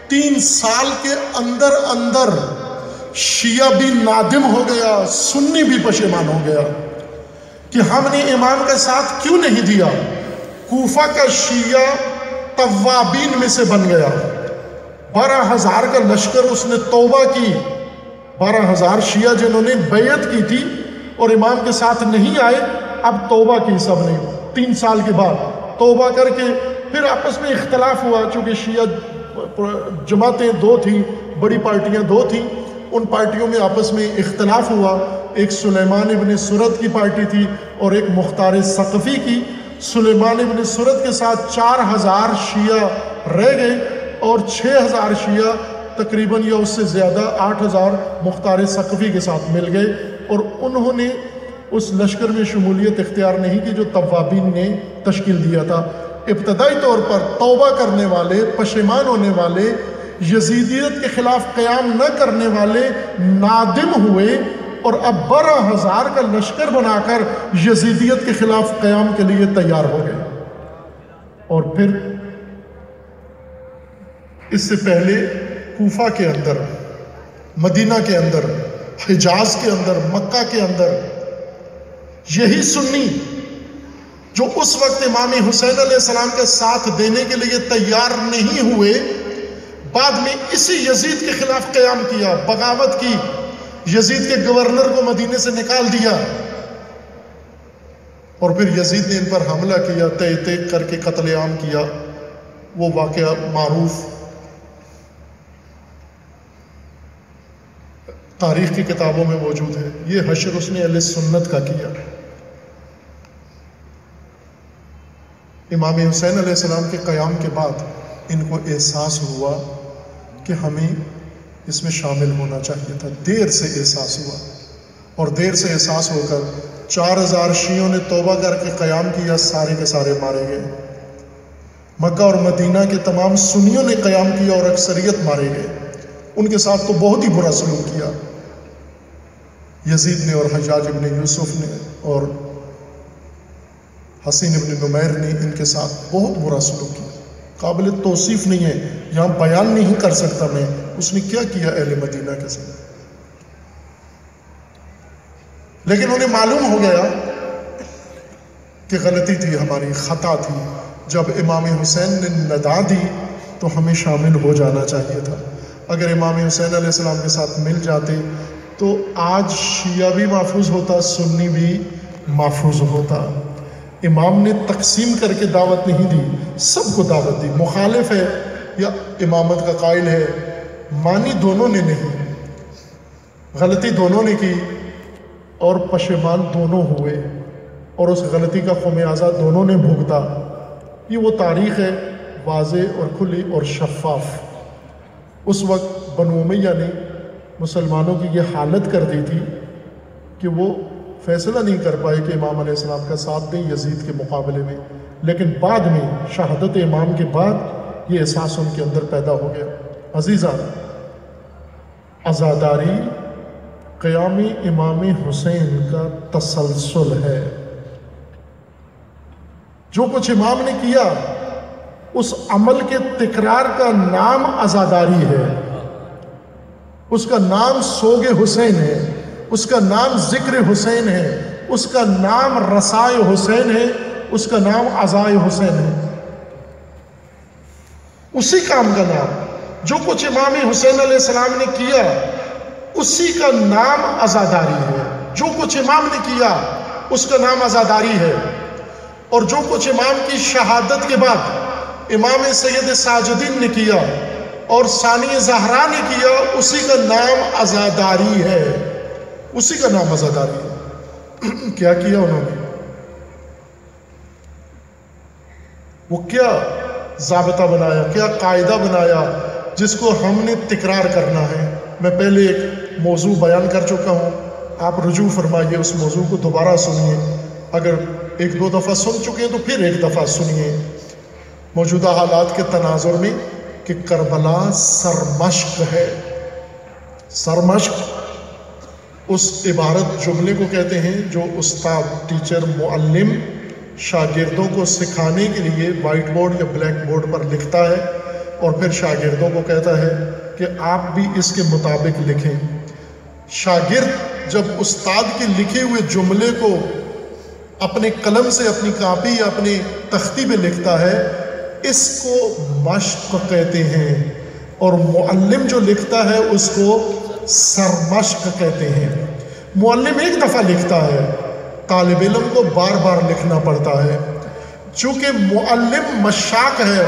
3 سال کے اندر شیعہ بھی نادم ہو گیا، سنی بھی پشیمان ہو گیا کہ ہم نے امام کا ساتھ کیوں نہیں دیا۔ کوفہ کا شیعہ توابین میں سے بن گیا، 12,000 کا لشکر اس نے توبہ کی، 12,000 شیعہ جنہوں نے بیعت کی تھی اور امام کے ساتھ نہیں آئے، اب توبہ کی سب نے 3 سال کے بعد توبہ کر کے، پھر آپس میں اختلاف ہوا، چونکہ شیعہ جماعتیں 2 تھیں، بڑی پارٹیاں 2 تھیں، ان پارٹیوں میں آپس میں اختلاف ہوا، ایک سلیمان ابن سرد کی پارٹی تھی اور ایک مختار ثقفی کی۔ سلیمان ابن سرد کے ساتھ 4,000 شیعہ رہ گئے اور 6,000 شیعہ تقریباً یا اس سے زیادہ 8,000 مختار ثقفی کے ساتھ مل گئے، اور انہوں نے اس لشکر میں شمولیت اختیار نہیں کی جو توابین نے تشکیل دیا تھا۔ ابتدائی طور پر توبہ کرنے والے، پشیمان ہونے والے، یزیدیت کے خلاف قیام نہ کرنے والے نادم ہوئے، اور اب 12,000 کا لشکر بنا کر یزیدیت کے خلاف قیام کے لیے تیار ہو گئے۔ اور پھر اس سے پہلے کوفہ کے اندر، مدینہ کے اندر، حجاز کے اندر، مکہ کے اندر یہی سنی جو اس وقت امام حسین علیہ السلام کے ساتھ دینے کے لیے تیار نہیں ہوئے، بعد میں اسی یزید کے خلاف قیام کیا، بغاوت کی، یزید کے گورنر کو مدینے سے نکال دیا، اور پھر یزید نے ان پر حملہ کیا، تہ کر کے قتل عام کیا۔ وہ واقعہ معروف۔ تاریخ کی کتابوں میں موجود ہے۔ یہ حشر اس نے اہل سنت کا کیا۔ امام حسین علیہ السلام کے قیام کے بعد ان کو احساس ہوا کہ ہمیں اس میں شامل ہونا چاہیے تھا۔ دیر سے احساس ہوا، اور دیر سے احساس ہو کر 4000 شیعوں نے توبہ کر کے قیام کیا، سارے کے سارے مارے گئے۔ مکہ اور مدینہ کے تمام سنیوں نے قیام کیا اور اکثریت مارے گئے۔ ان کے ساتھ تو بہت ہی برا سلوک کیا یزید نے اور حجاج ابن یوسف نے اور حسین ابن نمیر نے ان کے ساتھ بہت برا سلوک کیا، قابل توصیف نہیں ہے، یہاں بیان نہیں کر سکتا میں اس نے کیا کیا اہل مدینہ کے ساتھ۔ لیکن انہیں معلوم ہو گیا کہ غلطی تھی، ہماری خطا تھی۔ جب امام حسین نے ندا دی تو ہمیں شامل ہو جانا چاہیے تھا۔ اگر امام حسین علیہ السلام کے ساتھ مل جاتے تو آج شیعہ بھی محفوظ ہوتا، سنی بھی محفوظ ہوتا۔ امام نے تقسیم کر کے دعوت نہیں دی، سب کو دعوت دی۔ مخالف ہے یا امامت کا قائل ہے، مانی دونوں نے نہیں، غلطی دونوں نے کی اور پشیمان دونوں ہوئے، اور اس غلطی کا خمیازہ دونوں نے بھگتا۔ یہ وہ تاریخ ہے، واضح اور کھلی اور شفاف۔ اس وقت بنو امیہ نے مسلمانوں کی یہ حالت کر دی تھی کہ وہ فیصلہ نہیں کر پائے کہ امام علیہ السلام کا ساتھ دیں یزید کے مقابلے میں، لیکن بعد میں شہادت امام کے بعد یہ احساس ان کے اندر پیدا ہو گیا۔ عزیزان، عزاداری قیام امام حسین کا تسلسل ہے۔ جو کچھ امام نے کیا اس عمل کے تکرار کا نام عزاداری ہے، اس کا نام سوگ حسین ہے، اس کا نام ذکر حسین ہے، اس کا نام رسائے حسین ہے، اس کا نام عزائے حسین ہے۔ اسی کام کا نام، جو کچھ امام حسین علیہ السلام نے کیا اسی کا نام عزاداری ہے۔ جو کچھ امام نے کیا اس کا نام عزاداری ہے، اور جو کچھ امام کی شہادت کے بعد امام سید ساجدین نے کیا اور ثانی زہرا نے کیا اسی کا نام عزاداری ہے، اسی کا نام عزاداری ہے۔ کیا کیا انہوں نے؟ وہ کیا ضابطہ بنایا، کیا قاعدہ بنایا جس کو ہم نے تکرار کرنا ہے۔ میں پہلے ایک موضوع بیان کر چکا ہوں، آپ رجوع فرمائیے، اس موضوع کو دوبارہ سنیے، اگر ایک دو دفعہ سن چکے ہیں تو پھر ایک دفعہ سنیے، موجودہ حالات کے تناظر میں، کہ کربلا سرمشق ہے۔ سرمشق اس عبارت جملے کو کہتے ہیں جو استاد، ٹیچر، معلم شاگردوں کو سکھانے کے لیے وائٹ بورڈ یا بلیک بورڈ پر لکھتا ہے اور پھر شاگردوں کو کہتا ہے کہ آپ بھی اس کے مطابق لکھیں۔ شاگرد جب استاد کے لکھے ہوئے جملے کو اپنے قلم سے اپنی کاپی یا اپنی تختی پہ لکھتا ہے اس کو مشق کہتے ہیں، اور معلم جو لکھتا ہے اس کو سرمشق کہتے ہیں۔ معلم ایک دفعہ لکھتا ہے، طالب علم کو بار بار لکھنا پڑتا ہے، چونکہ معلم مشاق ہے،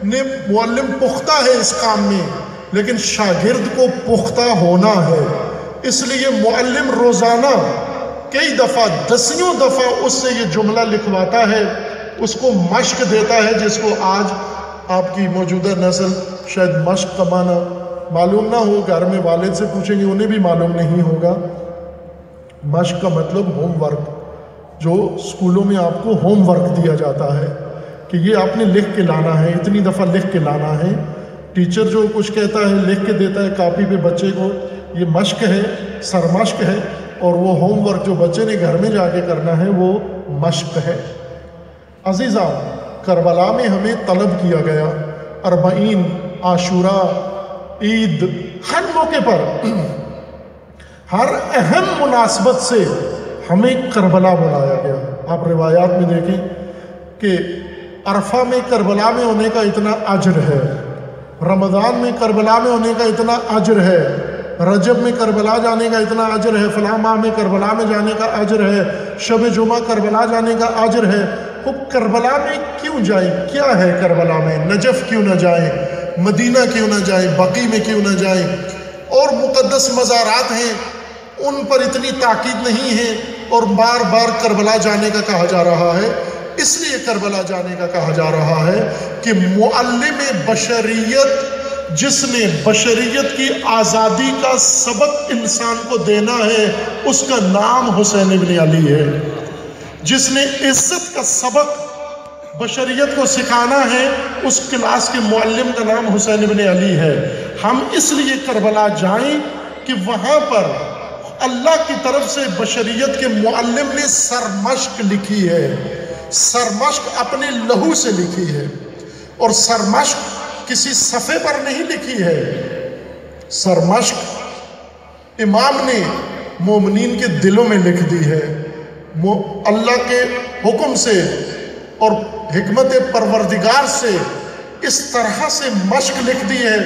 معلم پختہ ہے اس کام میں، لیکن شاگرد کو پختہ ہونا ہے، اس لیے معلم روزانہ کئی دفعہ، دسیوں دفعہ اس سے یہ جملہ لکھواتا ہے، اس کو مشق دیتا ہے، جس کو آج آپ کی موجودہ نسل شاید مشق کا معنی معلوم نہ ہو، گھر میں والد سے پوچھیں گے انہیں بھی معلوم نہیں ہوگا۔ مشق کا مطلب ہوم ورک، جو اسکولوں میں آپ کو ہوم ورک دیا جاتا ہے کہ یہ آپ نے لکھ کے لانا ہے، اتنی دفعہ لکھ کے لانا ہے۔ ٹیچر جو کچھ کہتا ہے لکھ کے دیتا ہے کاپی پہ بچے کو، یہ مشق ہے، سرمشق ہے، اور وہ ہوم ورک جو بچے نے گھر میں جا کے کرنا ہے وہ مشق ہے۔ عزیزاں، کربلا میں ہمیں طلب کیا گیا، اربعین، عاشوراء، عید، ہر موقع پر، ہر اہم مناسبت سے ہمیں کربلا بلایا گیا۔ آپ روایات میں دیکھیں کہ عرفہ میں کربلا میں ہونے کا اتنا اجر ہے، رمضان میں کربلا میں ہونے کا اتنا اجر ہے، رجب میں کربلا جانے کا اتنا اجر ہے، فلاں ماہ میں کربلا میں جانے کا اجر ہے، شب جمعہ کربلا جانے کا اجر ہے۔ وہ کربلا میں کیوں جائیں؟ کیا ہے کربلا میں؟ نجف کیوں نہ جائیں؟ مدینہ کیوں نہ جائیں؟ بقیع میں کیوں نہ جائیں؟ اور مقدس مزارات ہیں ان پر اتنی تاکید نہیں ہے، اور بار بار کربلا جانے کا کہا جا رہا ہے۔ اس لیے کربلا جانے کا کہا جا رہا ہے کہ معلم بشریت، جس نے بشریت کی آزادی کا سبق انسان کو دینا ہے، اس کا نام حسین ابن علی ہے۔ جس نے عزت کا سبق بشریت کو سکھانا ہے، اس کلاس کے معلم کا نام حسین ابن علی ہے۔ ہم اس لیے کربلا جائیں کہ وہاں پر اللہ کی طرف سے بشریت کے معلم نے سرمشق لکھی ہے۔ سرمشق اپنے لہو سے لکھی ہے، اور سرمشق کسی صفحے پر نہیں لکھی ہے۔ سرمشق امام نے مومنین کے دلوں میں لکھ دی ہے، اللہ کے حکم سے اور حکمت پروردگار سے اس طرح سے مشق لکھ دی ہے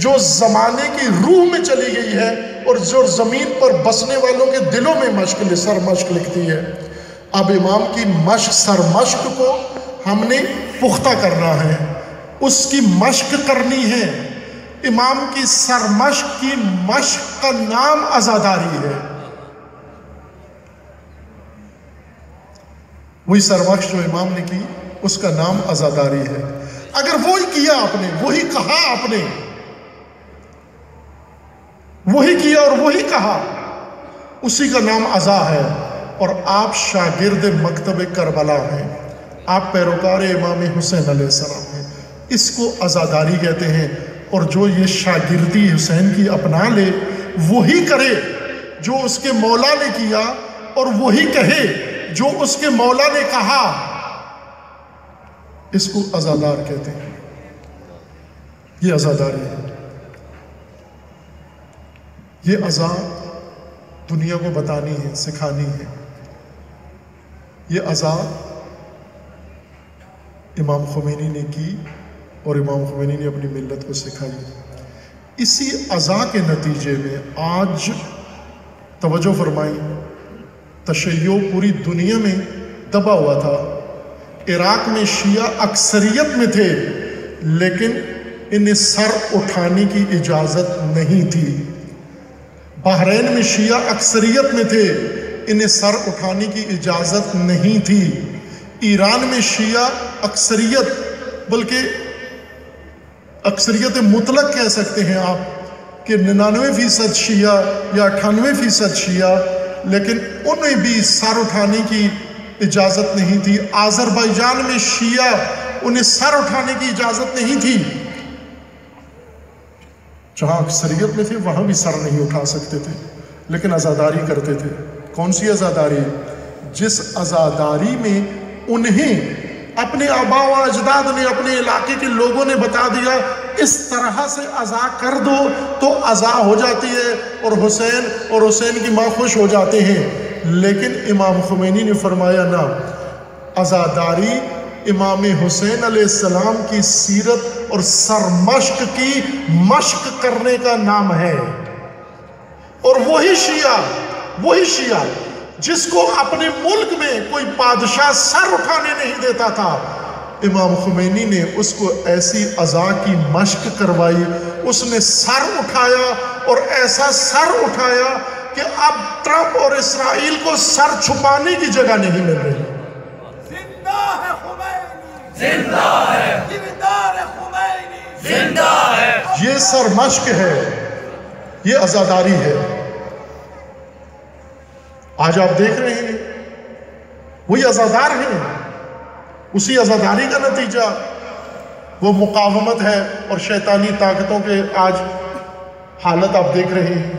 جو زمانے کی روح میں چلی گئی ہے، اور جو زمین پر بسنے والوں کے دلوں میں سرمشق لکھتی ہے۔ اب امام کی سرمشق کو ہم نے پختہ کرنا ہے، اس کی مشق کرنی ہے۔ امام کی سرمشق کی مشق کا نام عزاداری ہے۔ وہی سرمشق جو امام نے کی اس کا نام عزاداری ہے۔ اگر وہی کیا آپ نے، وہی کہا آپ نے، وہی کیا اور وہی کہا، اسی کا نام عزا ہے۔ اور آپ شاگرد مکتب کربلا ہیں، آپ پیروکار امام حسین علیہ السلام ہیں، اس کو عزاداری کہتے ہیں۔ اور جو یہ شاگردی حسین کی اپنا لے، وہی کرے جو اس کے مولا نے کیا، اور وہی کہے جو اس کے مولا نے کہا، اس کو عزادار کہتے ہیں۔ یہ عزاداری ہے۔ یہ عزا دنیا کو بتانی ہے، سکھانی ہے۔ یہ عزا امام خمینی نے کی، اور امام خمینی نے اپنی ملت کو سکھائی۔ اسی عزا کے نتیجے میں آج توجہ فرمائیں، تشیع پوری دنیا میں دبا ہوا تھا۔ عراق میں شیعہ اکثریت میں تھے، لیکن انہیں سر اٹھانے کی اجازت نہیں تھی۔ بحرین میں شیعہ اکثریت میں تھے، انہیں سر اٹھانے کی اجازت نہیں تھی۔ ایران میں شیعہ اکثریت، بلکہ اکثریت مطلق کہہ سکتے ہیں آپ کہ 99% شیعہ یا 98% شیعہ، لیکن انہیں بھی سر اٹھانے کی اجازت نہیں تھی۔ آذربائیجان میں شیعہ، انہیں سر اٹھانے کی اجازت نہیں تھی۔ جہاں اکثریت میں تھے وہاں بھی سر نہیں اٹھا سکتے تھے، لیکن عزاداری کرتے تھے۔ کون سی عزاداری؟ جس عزاداری میں انہیں اپنے آباء و اجداد نے، اپنے علاقے کے لوگوں نے بتا دیا اس طرح سے عزا کر دو تو عزا ہو جاتی ہے، اور حسین کی ماں خوش ہو جاتے ہیں۔ لیکن امام خمینی نے فرمایا نہ، عزاداری امام حسین علیہ السلام کی سیرت اور سرمشق کی مشق کرنے کا نام ہے۔ اور وہی شیعہ جس کو اپنے ملک میں کوئی بادشاہ سر اٹھانے نہیں دیتا تھا، امام خمینی نے اس کو ایسی عزا کی مشق کروائی، اس نے سر اٹھایا، اور ایسا سر اٹھایا کہ اب ٹرمپ اور اسرائیل کو سر چھپانے کی جگہ نہیں مل رہی۔ زندہ ہے خمینی، زندہ ہے دیندار خمینی، زندہ ہے۔ یہ سرمشق ہے، یہ عزاداری ہے۔ آج آپ دیکھ رہے ہیں وہی عزادار ہیں، اسی عزاداری کا نتیجہ وہ مقاومت ہے، اور شیطانی طاقتوں کے آج حالت آپ دیکھ رہے ہیں۔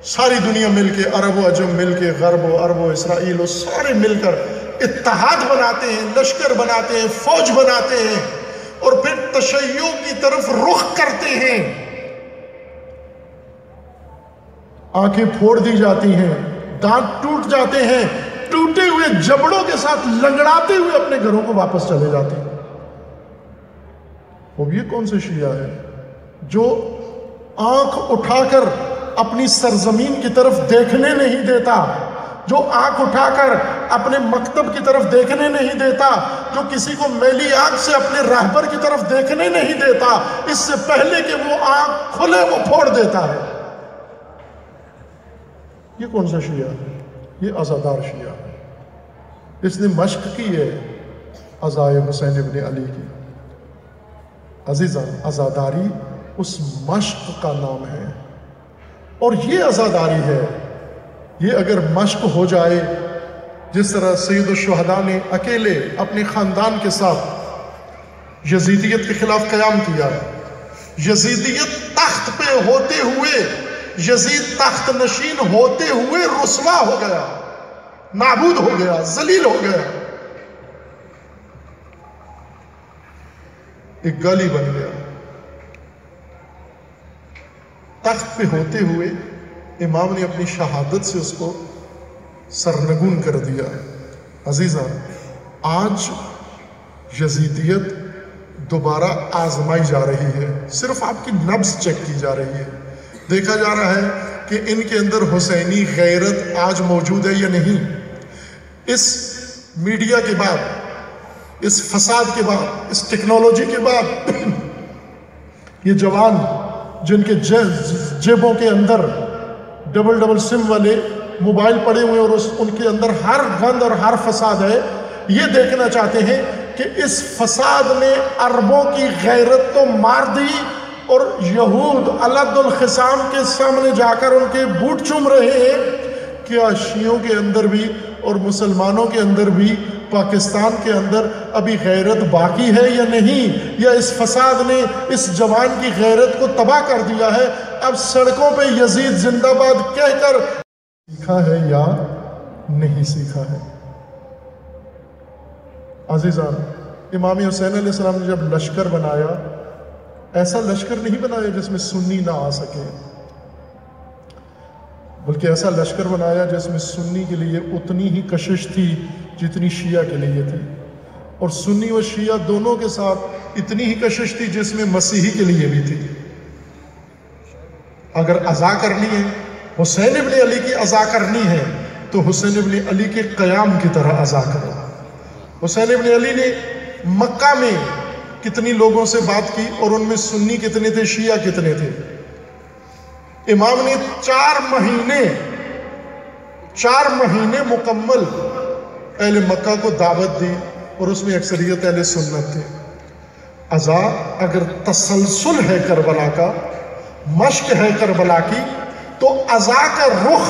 ساری دنیا مل کے، عرب و عجم مل کے، غرب و عرب و اسرائیل و سارے مل کر اتحاد بناتے ہیں، لشکر بناتے ہیں، فوج بناتے ہیں، اور پھر تشیع کی طرف رخ کرتے ہیں۔ آنکھیں پھوڑ دی جاتی ہیں، دانت ٹوٹ جاتے ہیں، ٹوٹے ہوئے جبڑوں کے ساتھ لنگڑاتے ہوئے اپنے گھروں کو واپس چلے جاتے ہیں۔ وہ یہ کون سے شیعہ ہے جو آنکھ اٹھا کر اپنی سرزمین کی طرف دیکھنے نہیں دیتا، جو آنکھ اٹھا کر اپنے مکتب کی طرف دیکھنے نہیں دیتا، جو کسی کو میلی آنکھ سے اپنے راہبر کی طرف دیکھنے نہیں دیتا، اس سے پہلے کہ وہ آنکھ کھلے وہ پھوڑ دیتا ہے۔ یہ کون سا شیعہ ہے؟ یہ عزادار شیعہ ہے۔ اس نے مشق کی ہے عزائے حسین ابن علی کی۔ عزیزان، عزاداری اس مشق کا نام ہے، اور یہ عزاداری ہے۔ یہ اگر مشق ہو جائے، جس طرح سید الشہداء نے اکیلے اپنے خاندان کے ساتھ یزیدیت کے خلاف قیام کیا، یزیدیت تخت پہ ہوتے ہوئے، یزید تخت نشین ہوتے ہوئے رسوا ہو گیا، نابود ہو گیا، ذلیل ہو گیا، ایک گالی بن گیا۔ تخت پہ ہوتے ہوئے امام نے اپنی شہادت سے اس کو سرنگون کر دیا۔ عزیزان، آج یزیدیت دوبارہ آزمائی جا رہی ہے، صرف آپ کی نبض چیک کی جا رہی ہے۔ دیکھا جا رہا ہے کہ ان کے اندر حسینی غیرت آج موجود ہے یا نہیں۔ اس میڈیا کے بعد، اس فساد کے بعد، اس ٹیکنالوجی کے بعد، یہ جوان جن کے جیبوں کے اندر ڈبل سم والے موبائل پڑے ہوئے اور ان کے اندر ہر گند اور ہر فساد ہے، یہ دیکھنا چاہتے ہیں کہ اس فساد نے عربوں کی غیرت تو مار دی، اور یہود علد الخصام کے سامنے جا کر ان کے بوٹ چوم رہے ہیں۔ کیا شیعوں کے اندر بھی اور مسلمانوں کے اندر بھی پاکستان کے اندر ابھی غیرت باقی ہے یا نہیں؟ یا اس فساد نے اس جوان کی غیرت کو تباہ کر دیا ہے؟ اب سڑکوں پہ یزید زندہ باد کہہ کر سیکھا ہے یا نہیں سیکھا ہے؟ عزیزان، امام حسین علیہ السلام نے جب لشکر بنایا، ایسا لشکر نہیں بنایا جس میں سنی نہ آ سکے، بلکہ ایسا لشکر بنایا جس میں سنی کے لیے اتنی ہی کشش تھی جتنی شیعہ کے لیے تھی، اور سنی و شیعہ دونوں کے ساتھ اتنی ہی کشش تھی جس میں مسیحی کے لیے بھی تھی۔ اگر عزا کرنی ہے، حسین ابن علی کی عزا کرنی ہے، تو حسین ابن علی کے قیام کی طرح عزا کرو۔ حسین ابن علی نے مکہ میں کتنی لوگوں سے بات کی، اور ان میں سنی کتنے تھے، شیعہ کتنے تھے؟ امام نے 4 مہینے مکمل اہل مکہ کو دعوت دی، اور اس میں اکثریت اہل سنت تھے۔ عزا اگر تسلسل ہے کربلا کا، مشق ہے کربلا کی، تو عزا کا رخ،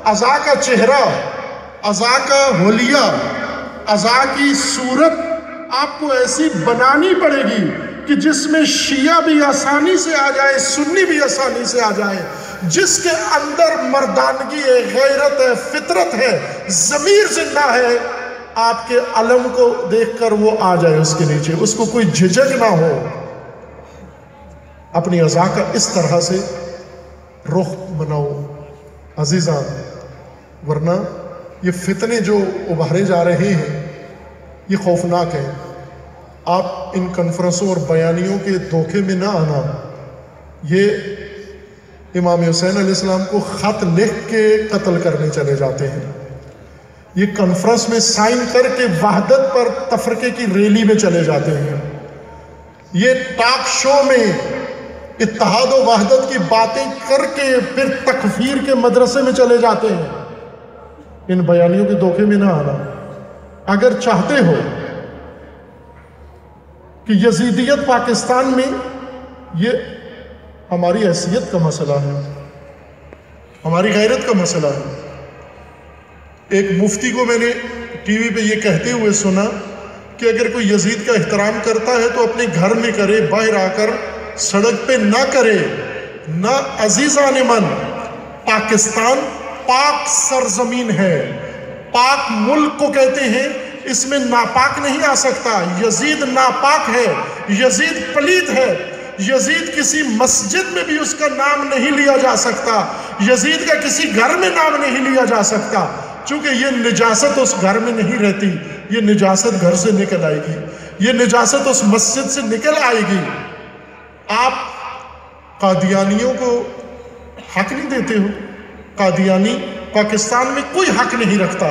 عزا کا چہرہ، عزا کا حلیہ، عزا کی صورت آپ کو ایسی بنانی پڑے گی کہ جس میں شیعہ بھی آسانی سے آ جائے، سنی بھی آسانی سے آ جائے، جس کے اندر مردانگی ہے، غیرت ہے، فطرت ہے، ضمیر زندہ ہے، آپ کے علم کو دیکھ کر وہ آ جائے اس کے نیچے، اس کو کوئی جھجک نہ ہو۔ اپنی عزا کا اس طرح سے رخ بناؤ عزیزان، ورنہ یہ فتنے جو ابھارے جا رہے ہیں یہ خوفناک ہیں۔ آپ ان کنفرنسوں اور بیانیوں کے دھوکے میں نہ آنا۔ یہ امام حسین علیہ السلام کو خط لکھ کے قتل کرنے چلے جاتے ہیں، یہ کنفرنس میں سائن کر کے وحدت پر تفرقے کی ریلی میں چلے جاتے ہیں، یہ ٹاک شو میں اتحاد و وحدت کی باتیں کر کے پھر تکفیر کے مدرسے میں چلے جاتے ہیں۔ ان بیانیوں کے دھوکے میں نہ آنا۔ اگر چاہتے ہو کہ یزیدیت پاکستان میں، یہ ہماری حیثیت کا مسئلہ ہے، ہماری غیرت کا مسئلہ ہے۔ ایک مفتی کو میں نے ٹی وی پہ یہ کہتے ہوئے سنا کہ اگر کوئی یزید کا احترام کرتا ہے تو اپنے گھر میں کرے، باہر آ کر سڑک پہ نہ کرے۔ نہ عزیزان من، پاکستان پاک سرزمین ہے، پاک ملک کو کہتے ہیں، اس میں ناپاک نہیں آ سکتا۔ یزید ناپاک ہے، یزید پلیت ہے، یزید کسی مسجد میں بھی اس کا نام نہیں لیا جا سکتا، یزید کا کسی گھر میں نام نہیں لیا جا سکتا، چونکہ یہ نجاست اس گھر میں نہیں رہتی، یہ نجاست گھر سے نکل آئے گی، یہ نجاست اس مسجد سے نکل آئے گی۔ آپ قادیانیوں کو حق نہیں دیتے ہو؟ قادیانی پاکستان میں کوئی حق نہیں رکھتا،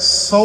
100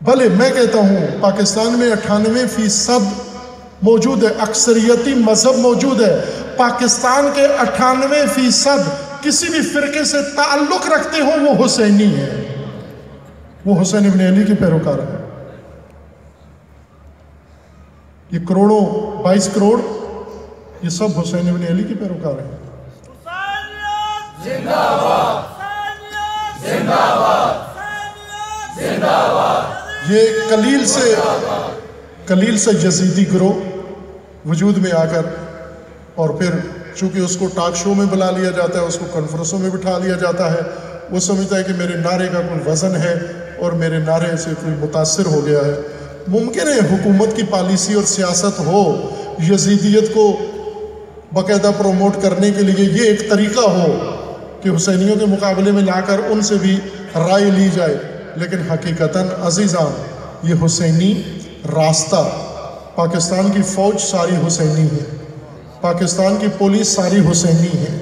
بھلے میں کہتا ہوں پاکستان میں 98% موجود ہے، اکثریتی مذہب موجود ہے، پاکستان کے 98% کسی بھی فرقے سے تعلق رکھتے ہوں وہ حسینی ہیں، وہ حسین ابن علی کے پیروکار ہیں۔ یہ کروڑوں 22 کروڑ یہ سب حسین ابن علی کے پیروکار ہیں۔ زندہ باد، زندہ باد، زندہ باد۔ یہ قلیل سے یزیدی گروہ وجود میں آ کر، اور پھر چونکہ اس کو ٹاک شو میں بلا لیا جاتا ہے، اس کو کانفرنسوں میں بٹھا لیا جاتا ہے، وہ سمجھتا ہے کہ میرے نعرے کا کوئی وزن ہے اور میرے نعرے سے کوئی متاثر ہو گیا ہے۔ ممکن ہے حکومت کی پالیسی اور سیاست ہو یزیدیت کو باقاعدہ پروموٹ کرنے کے لیے، یہ ایک طریقہ ہو کہ حسینیوں کے مقابلے میں لا کر ان سے بھی رائے لی جائے، لیکن حقیقتاً عزیزان یہ حسینی راستہ، پاکستان کی فوج ساری حسینی ہے، پاکستان کی پولیس ساری حسینی ہے،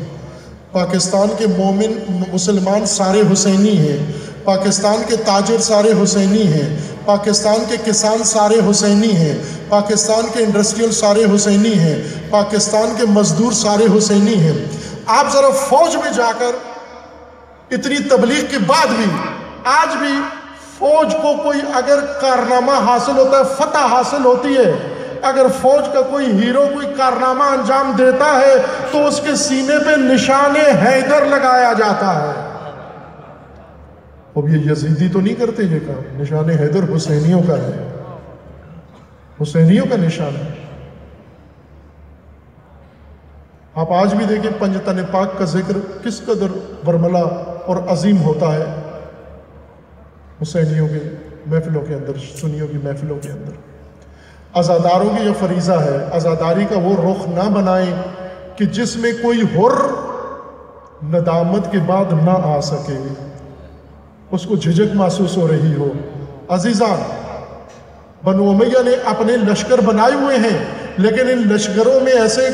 پاکستان کے مومن مسلمان سارے حسینی ہیں، پاکستان کے تاجر سارے حسینی ہیں، پاکستان کے کسان سارے حسینی ہیں، پاکستان کے انڈسٹریل سارے حسینی ہیں، پاکستان کے مزدور سارے حسینی ہیں۔ آپ ذرا فوج میں جا کر، اتنی تبلیغ کے بعد بھی آج بھی فوج کو کوئی اگر کارنامہ حاصل ہوتا ہے، فتح حاصل ہوتی ہے، اگر فوج کا کوئی ہیرو کوئی کارنامہ انجام دیتا ہے تو اس کے سینے پہ نشان حیدر لگایا جاتا ہے۔ اب یہ یزیدی تو نہیں کرتے یہ کام، نشان حیدر حسینیوں کا ہے، حسینیوں کا نشان ہے۔ آپ آج بھی دیکھیں پنجتن پاک کا ذکر کس قدر برملا اور عظیم ہوتا ہے حسینیوں کے محفلوں کے اندر، سنیوں کی محفلوں کے اندر۔ عزاداروں کی یہ فریضہ ہے، عزاداری کا وہ رخ نہ بنائیں کہ جس میں کوئی حر ندامت کے بعد نہ آ سکے، اس کو جھجک محسوس ہو رہی ہو۔ عزیزان، بنو امیہ نے اپنے لشکر بنائے ہوئے ہیں، لیکن ان لشکروں میں ایسے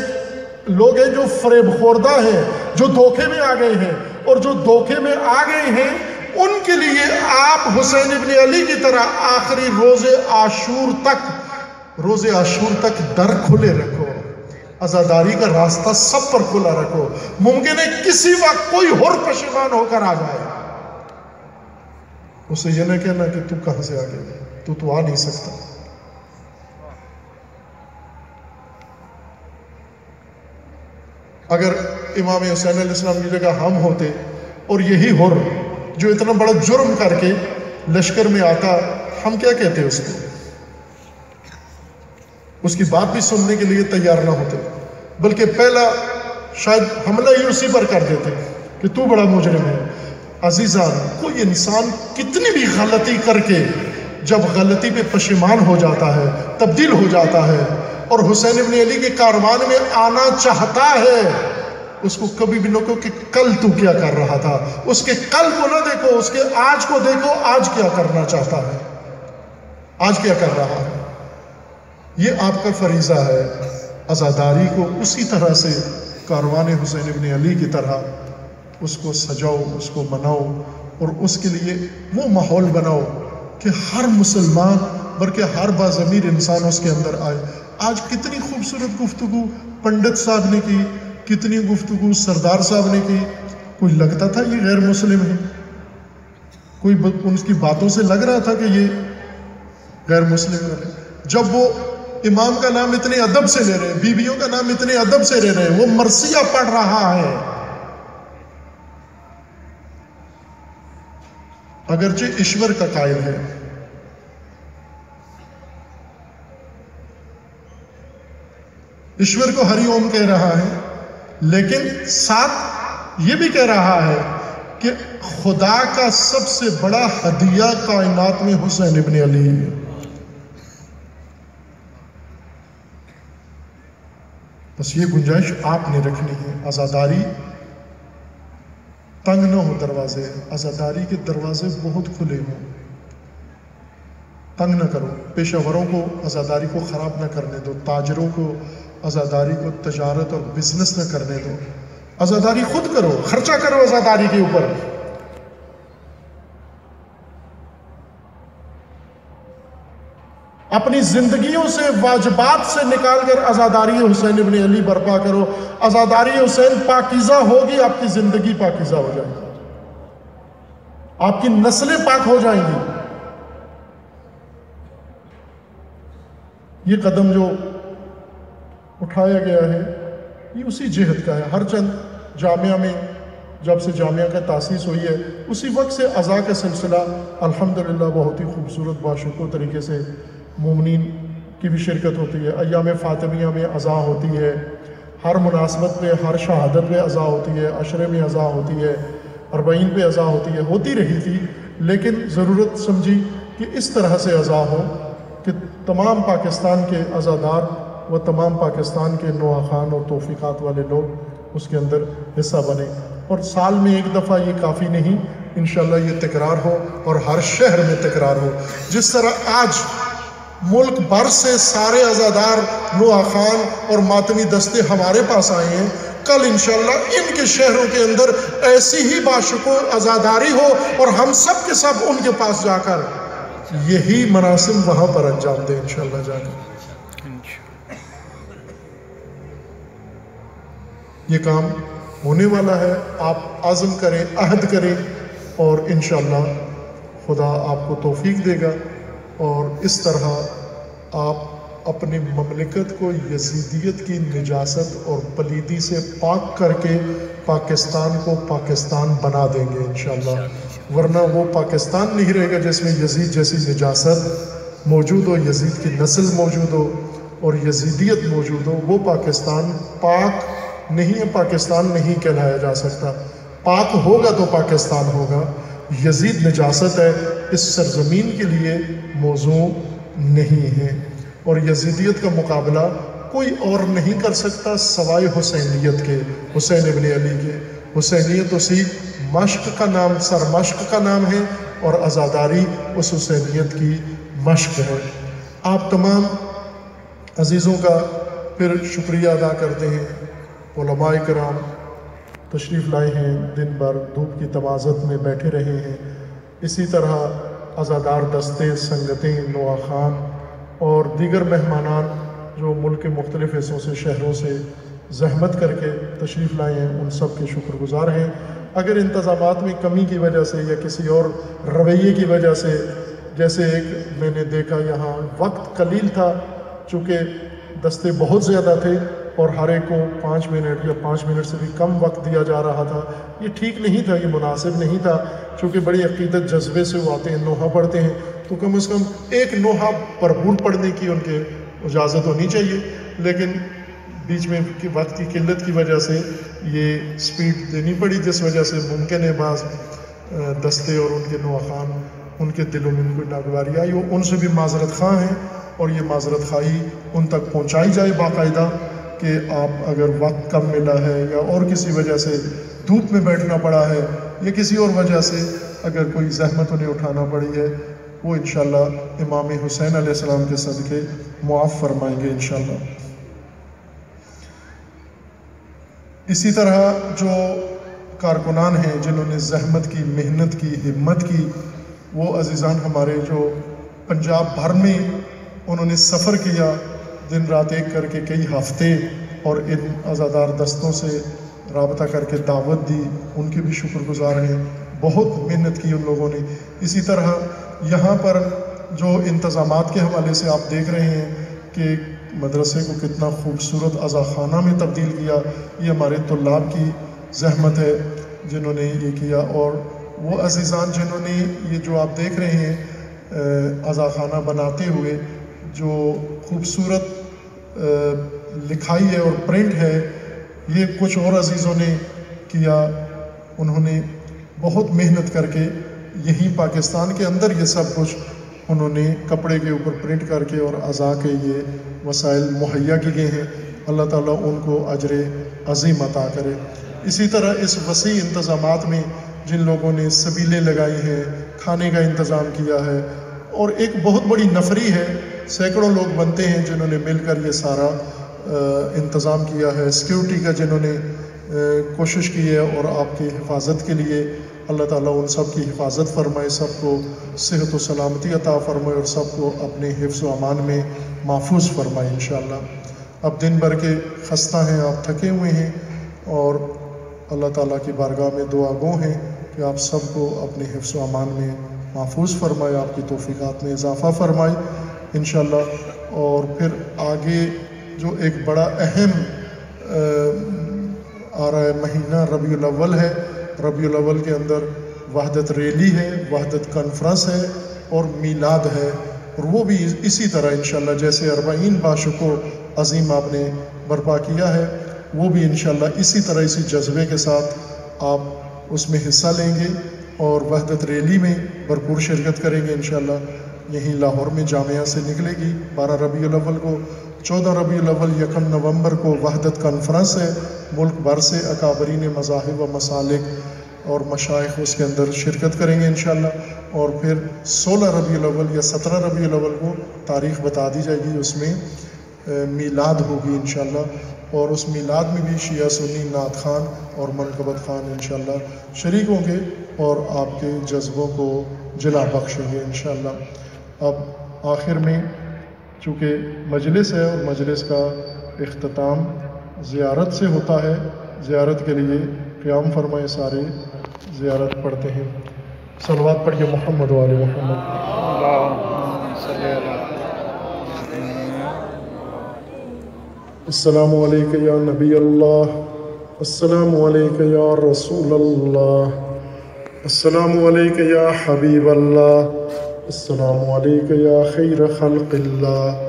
لوگ ہیں جو فریب خوردہ ہیں، جو دھوکے میں آ گئے ہیں، اور جو دھوکے میں آ گئے ہیں ان کے لیے آپ حسین ابن علی کی طرح آخری روز عاشور تک در کھلے رکھو، عزاداری کا راستہ سب پر کھلا رکھو۔ ممکن ہے کسی وقت کوئی حر پشیمان ہو کر آ جائے، اسے یہ نہ کہنا کہ تو کہاں سے آ گیا، تو آ نہیں سکتا۔ اگر امام حسین علیہ السلام کی جگہ ہم ہوتے اور یہی حر جو اتنا بڑا جرم کر کے لشکر میں آتا، ہم کیا کہتے اس کو؟ اس کی بات بھی سننے کے لیے تیار نہ ہوتے، بلکہ پہلا شاید حملہ ہی اسی پر کر دیتے کہ تو بڑا مجرم ہے۔ عزیزان، کوئی انسان کتنی بھی غلطی کر کے جب غلطی پہ پشیمان ہو جاتا ہے، تبدیل ہو جاتا ہے اور حسین ابن علی کے کاروان میں آنا چاہتا ہے، اس کو کبھی بھی نہ کہو کہ کل تو کیا کر رہا تھا، اس کے کل کو نہ دیکھو، اس کے آج کو دیکھو، آج کیا کرنا چاہتا ہے، آج کیا کر رہا ہے۔ یہ آپ کا فریضہ ہے، عزاداری کو اسی طرح سے کاروان حسین ابن علی کی طرح اس کو سجاؤ، اس کو بناؤ، اور اس کے لیے وہ ماحول بناؤ کہ ہر مسلمان بلکہ ہر باضمیر انسان اس کے اندر آئے۔ آج کتنی خوبصورت گفتگو پنڈت صاحب نے کی، کتنی گفتگو سردار صاحب نے کی، کوئی لگتا تھا یہ غیر مسلم ہے، کوئی ان کی باتوں سے لگ رہا تھا کہ یہ غیر مسلم ہے۔ جب وہ امام کا نام اتنے ادب سے لے رہے ہیں، بیویوں کا نام اتنے ادب سے لے رہے ہیں، وہ مرثیہ پڑھ رہا ہے، اگرچہ ایشور کا قائل ہے، ایشور کو ہری اوم کہہ رہا ہے، لیکن ساتھ یہ بھی کہہ رہا ہے کہ خدا کا سب سے بڑا ہدیہ کائنات میں حسین ابن علی ہے۔ بس یہ گنجائش آپ نے رکھنی ہے، عزاداری تنگ نہ ہو دروازے، عزاداری کے دروازے بہت کھلے ہوں، تنگ نہ کرو، پیشہ وروں کو عزاداری کو خراب نہ کرنے دو، تاجروں کو عزاداری کو تجارت اور بزنس نہ کرنے دو، عزاداری خود کرو، خرچہ کرو عزاداری کے اوپر۔ اپنی زندگیوں سے واجبات سے نکال کر عزاداری حسین ابن علی برپا کرو. عزاداری حسین پاکیزہ ہوگی، آپ کی زندگی پاکیزہ ہو جائے گی، آپ کی نسلیں پاک ہو جائیں گی. یہ قدم جو اٹھایا گیا ہے یہ اسی جہت کا ہے. ہر چند جامعہ میں جب سے جامعہ کا تاسیس ہوئی ہے اسی وقت سے عزا کا سلسلہ الحمدللہ بہت ہی خوبصورت باشکوہ طریقے سے مومنین کی بھی شرکت ہوتی ہے. ایام فاطمیہ میں عزا ہوتی ہے، ہر مناسبت پہ، ہر شہادت پہ عزا ہوتی ہے، عشرے میں عزا ہوتی ہے، 40 پہ عزا ہوتی ہے، ہوتی رہی تھی. لیکن ضرورت سمجھی کہ اس طرح سے عزا ہو کہ تمام پاکستان کے عزادار و تمام پاکستان کے نواخان اور توفیقات والے لوگ اس کے اندر حصہ بنے. اور سال میں ایک دفعہ یہ کافی نہیں، انشاءاللہ یہ تکرار ہو اور ہر شہر میں تکرار ہو. جس طرح آج ملک بھر سے سارے عزادار، نواخان اور ماتمی دستے ہمارے پاس آئے ہیں، کل انشاءاللہ ان کے شہروں کے اندر ایسی ہی باشکوہ عزاداری ہو اور ہم سب کے سب ان کے پاس جا کر یہی مراسم وہاں پر انجام دیں انشاءاللہ جا کر. یہ کام ہونے والا ہے. آپ عزم کریں، عہد کریں اور انشاءاللہ خدا آپ کو توفیق دے گا اور اس طرح آپ اپنی مملکت کو یزیدیت کی نجاست اور پلیدی سے پاک کر کے پاکستان کو پاکستان بنا دیں گے انشاءاللہ. ورنہ وہ پاکستان نہیں رہے گا جس میں یزید جیسی نجاست موجود ہو، یزید کی نسل موجود ہو اور یزیدیت موجود ہو. وہ پاکستان پاک نہیں ہے، پاکستان نہیں کہلایا جا سکتا. پاک ہوگا تو پاکستان ہوگا. یزید نجاست ہے، اس سرزمین کے لیے موضوع نہیں ہے اور یزیدیت کا مقابلہ کوئی اور نہیں کر سکتا سوائے حسینیت کے، حسین ابن علی کے. حسینیت اسی مشق کا نام، سرمشق کا نام ہے اور عزاداری اس حسینیت کی مشق ہے. آپ تمام عزیزوں کا پھر شکریہ ادا کرتے ہیں. علماء کرام تشریف لائے ہیں، دن بھر دھوپ کی تمازت میں بیٹھے رہے ہیں. اسی طرح عزادار دستے، سنگتیں، نواخان اور دیگر مہمانان جو ملک کے مختلف حصوں سے، شہروں سے زحمت کر کے تشریف لائے ہیں، ان سب کے شکر گزار ہیں. اگر انتظامات میں کمی کی وجہ سے یا کسی اور رویے کی وجہ سے، جیسے ایک میں نے دیکھا یہاں وقت قلیل تھا، چونکہ دستے بہت زیادہ تھے اور ہر ایک کو 5 منٹ یا 5 منٹ سے بھی کم وقت دیا جا رہا تھا. یہ ٹھیک نہیں تھا، یہ مناسب نہیں تھا. چونکہ بڑی عقیدت جذبے سے وہ آتے ہیں، نوحہ پڑھتے ہیں، تو کم از کم ایک نوحہ بھرپور پڑھنے کی ان کے اجازت ہونی چاہیے. لیکن بیچ میں وقت کی قلت کی وجہ سے یہ سپیڈ دینی پڑی، جس وجہ سے ممکن ہے بعض دستے اور ان کے نواخان ان کے دلوں میں کوئی ناگواری آئی ہو. ان سے بھی معذرت خواہ ہیں اور یہ معذرت خواہی ان تک پہنچائی جائے باقاعدہ کہ آپ اگر وقت کم ملا ہے یا اور کسی وجہ سے دھوپ میں بیٹھنا پڑا ہے یا کسی اور وجہ سے اگر کوئی زحمت انہیں اٹھانا پڑی ہے، وہ انشاءاللہ امام حسین علیہ السلام کے صدقے معاف فرمائیں گے انشاءاللہ. اسی طرح جو کارکنان ہیں جنہوں نے زحمت کی، محنت کی، ہمت کی، وہ عزیزان ہمارے جو پنجاب بھر میں انہوں نے سفر کیا، دن رات ایک کر کے کئی ہفتے، اور ان عزادار دستوں سے رابطہ کر کے دعوت دی، ان کے بھی شکر گزار ہیں. بہت محنت کی ان لوگوں نے. اسی طرح یہاں پر جو انتظامات کے حوالے سے آپ دیکھ رہے ہیں کہ مدرسے کو کتنا خوبصورت عزاخانہ میں تبدیل کیا، یہ ہمارے طلاب کی زحمت ہے جنہوں نے یہ کیا. اور وہ عزیزان جنہوں نے یہ جو آپ دیکھ رہے ہیں عزاخانہ بناتے ہوئے جو خوبصورت لکھائی ہے اور پرنٹ ہے، یہ کچھ اور عزیزوں نے کیا. انہوں نے بہت محنت کر کے یہی پاکستان کے اندر یہ سب کچھ انہوں نے کپڑے کے اوپر پرنٹ کر کے اور عزا کے یہ وسائل مہیا کی گئے ہیں. اللہ تعالیٰ ان کو اجر عظیم عطا کرے. اسی طرح اس وسیع انتظامات میں جن لوگوں نے سبیلیں لگائی ہیں، کھانے کا انتظام کیا ہے، اور ایک بہت بڑی نفری ہے، سینکڑوں لوگ بنتے ہیں جنہوں نے مل کر یہ سارا انتظام کیا ہے. سیکیورٹی کا جنہوں نے کوشش کی ہے اور آپ کی حفاظت کے لیے اللہ تعالیٰ ان سب کی حفاظت فرمائے، سب کو صحت و سلامتی عطا فرمائے اور سب کو اپنے حفظ و امان میں محفوظ فرمائے انشاءاللہ۔ اب دن بھر کے خستہ ہیں، آپ تھکے ہوئے ہیں، اور اللہ تعالیٰ کی بارگاہ میں دعا گو ہیں کہ آپ سب کو اپنے حفظ و امان میں محفوظ فرمائے، آپ کی توفیقات میں اضافہ فرمائے انشاءاللہ۔ اور پھر آگے جو ایک بڑا اہم آ رہا ہے مہینہ ربیع الاول ہے، ربیع الاول کے اندر وحدت ریلی ہے، وحدت کانفرنس ہے اور میلاد ہے، اور وہ بھی اسی طرح انشاءاللہ جیسے 40 باشوں کو عظیم آپ نے برپا کیا ہے، وہ بھی انشاءاللہ اسی طرح اسی جذبے کے ساتھ آپ اس میں حصہ لیں گے اور وحدت ریلی میں بھرپور شرکت کریں گے انشاءاللہ۔ یہیں لاہور میں جامعہ سے نکلے گی 12 ربیع الاول کو، 14 ربیع الاول 1 نومبر کو وحدت کانفرنس ہے، ملک بھر سے اکابرین مذاہب و مسالک اور مشائخ اس کے اندر شرکت کریں گے انشاءاللہ۔ اور پھر 16 ربیع الاول یا 17 ربیع الاول کو تاریخ بتا دی جائے گی، اس میں میلاد ہوگی انشاءاللہ، اور اس میلاد میں بھی شیعہ سنی نعت خوان اور منقبت خوان انشاءاللہ شریک ہوں گے اور آپ کے جذبوں کو جلا بخشیں گے انشاءاللہ۔ اب آخر میں چونکہ مجلس ہے اور مجلس کا اختتام زیارت سے ہوتا ہے، زیارت کے لیے قیام فرمائے، سارے زیارت پڑھتے ہیں۔ صلوات پڑھیے محمد و آل محمد۔ السلام علیکہ یا نبی اللہ، السلام علیکہ یا رسول اللہ، السلام علیکہ یا حبیب اللہ، السلام علیکہ یا خیر خلق اللہ،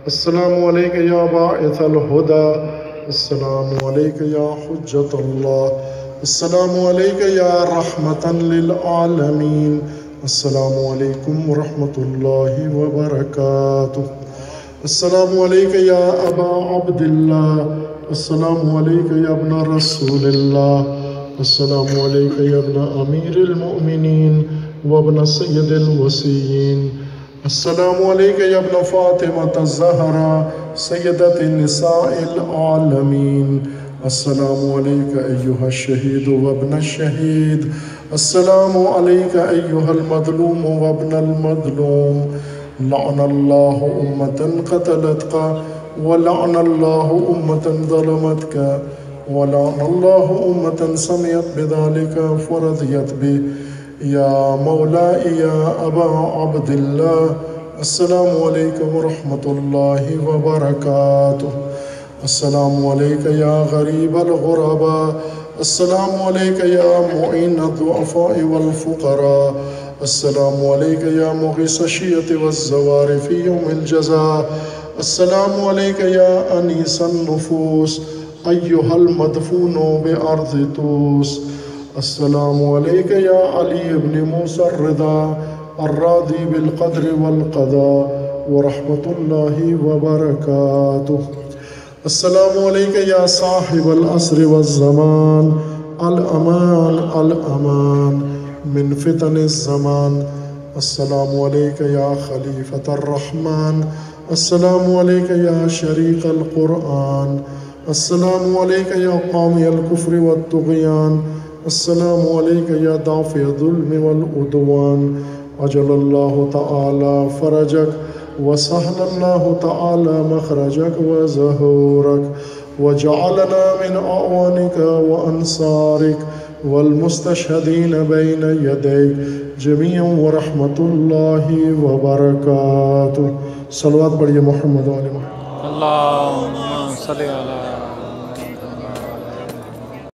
السلام علیکہ یا باعث الہدی، السلام علیکہ یا حجت اللہ، السلام علیکہ یا رحمتا للعالمین، السلام علیکم ورحمۃ اللہ وبرکاتہ، السلام علیکہ یا ابا عبداللہ، السلام علیکہ یا ابن رسول اللہ، السلام علیکہ یا ابن امیر المؤمنین وابن سید الوسیین، السلام علیکہ یا ابن فاطمة الزہرا سیدت نساء العالمین، السلام علیکہ ایہا الشہید وابن الشہید، السلام علیکہ ایہا المظلوم وابن المظلوم، لعن اللہ امتا قتلتک ولعن اللہ امتا ظلمتک ولعن اللہ امتا سمعت بذلک فرضیت بہ، یا مولائی یا ابا عبداللہ، السلام علیکم ورحمۃ اللہ وبرکاتہ، السلام علیکہ یا غریب الغرباء، السلام علیکہ یا معین الضعفاء والفقراء، السلام علیکہ یا مغیث الشیعۃ والزوار فی یوم الجزاء، السلام علیکہ یا انیس النفوس ایہا المدفون بارض طوس، السلام علیکہ یا علی ابن موسیٰ الرضا الراضی بالقدر والقضاء ورحمۃ اللہ وبرکاتہ، السلام علیکہ یا صاحب العصر والزمان، الامان الامان من فتن الزمان، السلام علیکہ یا خلیفۃ الرحمن، السلام علیکہ یا شریک القرآن، السلام علیکہ یا قامی الکفر والطغیان، السلام علیکہ یا دافع الظلم والعدوان، عجل اللہ تعالی فرجک وسہل اللہ تعالی مخرجک وظہورک وجعلنا من اعوانک وانصارک والمستشہدین بین یدیک جمیعا ورحمۃ اللہ وبرکاتہ۔ صلوات پڑھیے محمد و آل محمد۔ اللہم صلی علی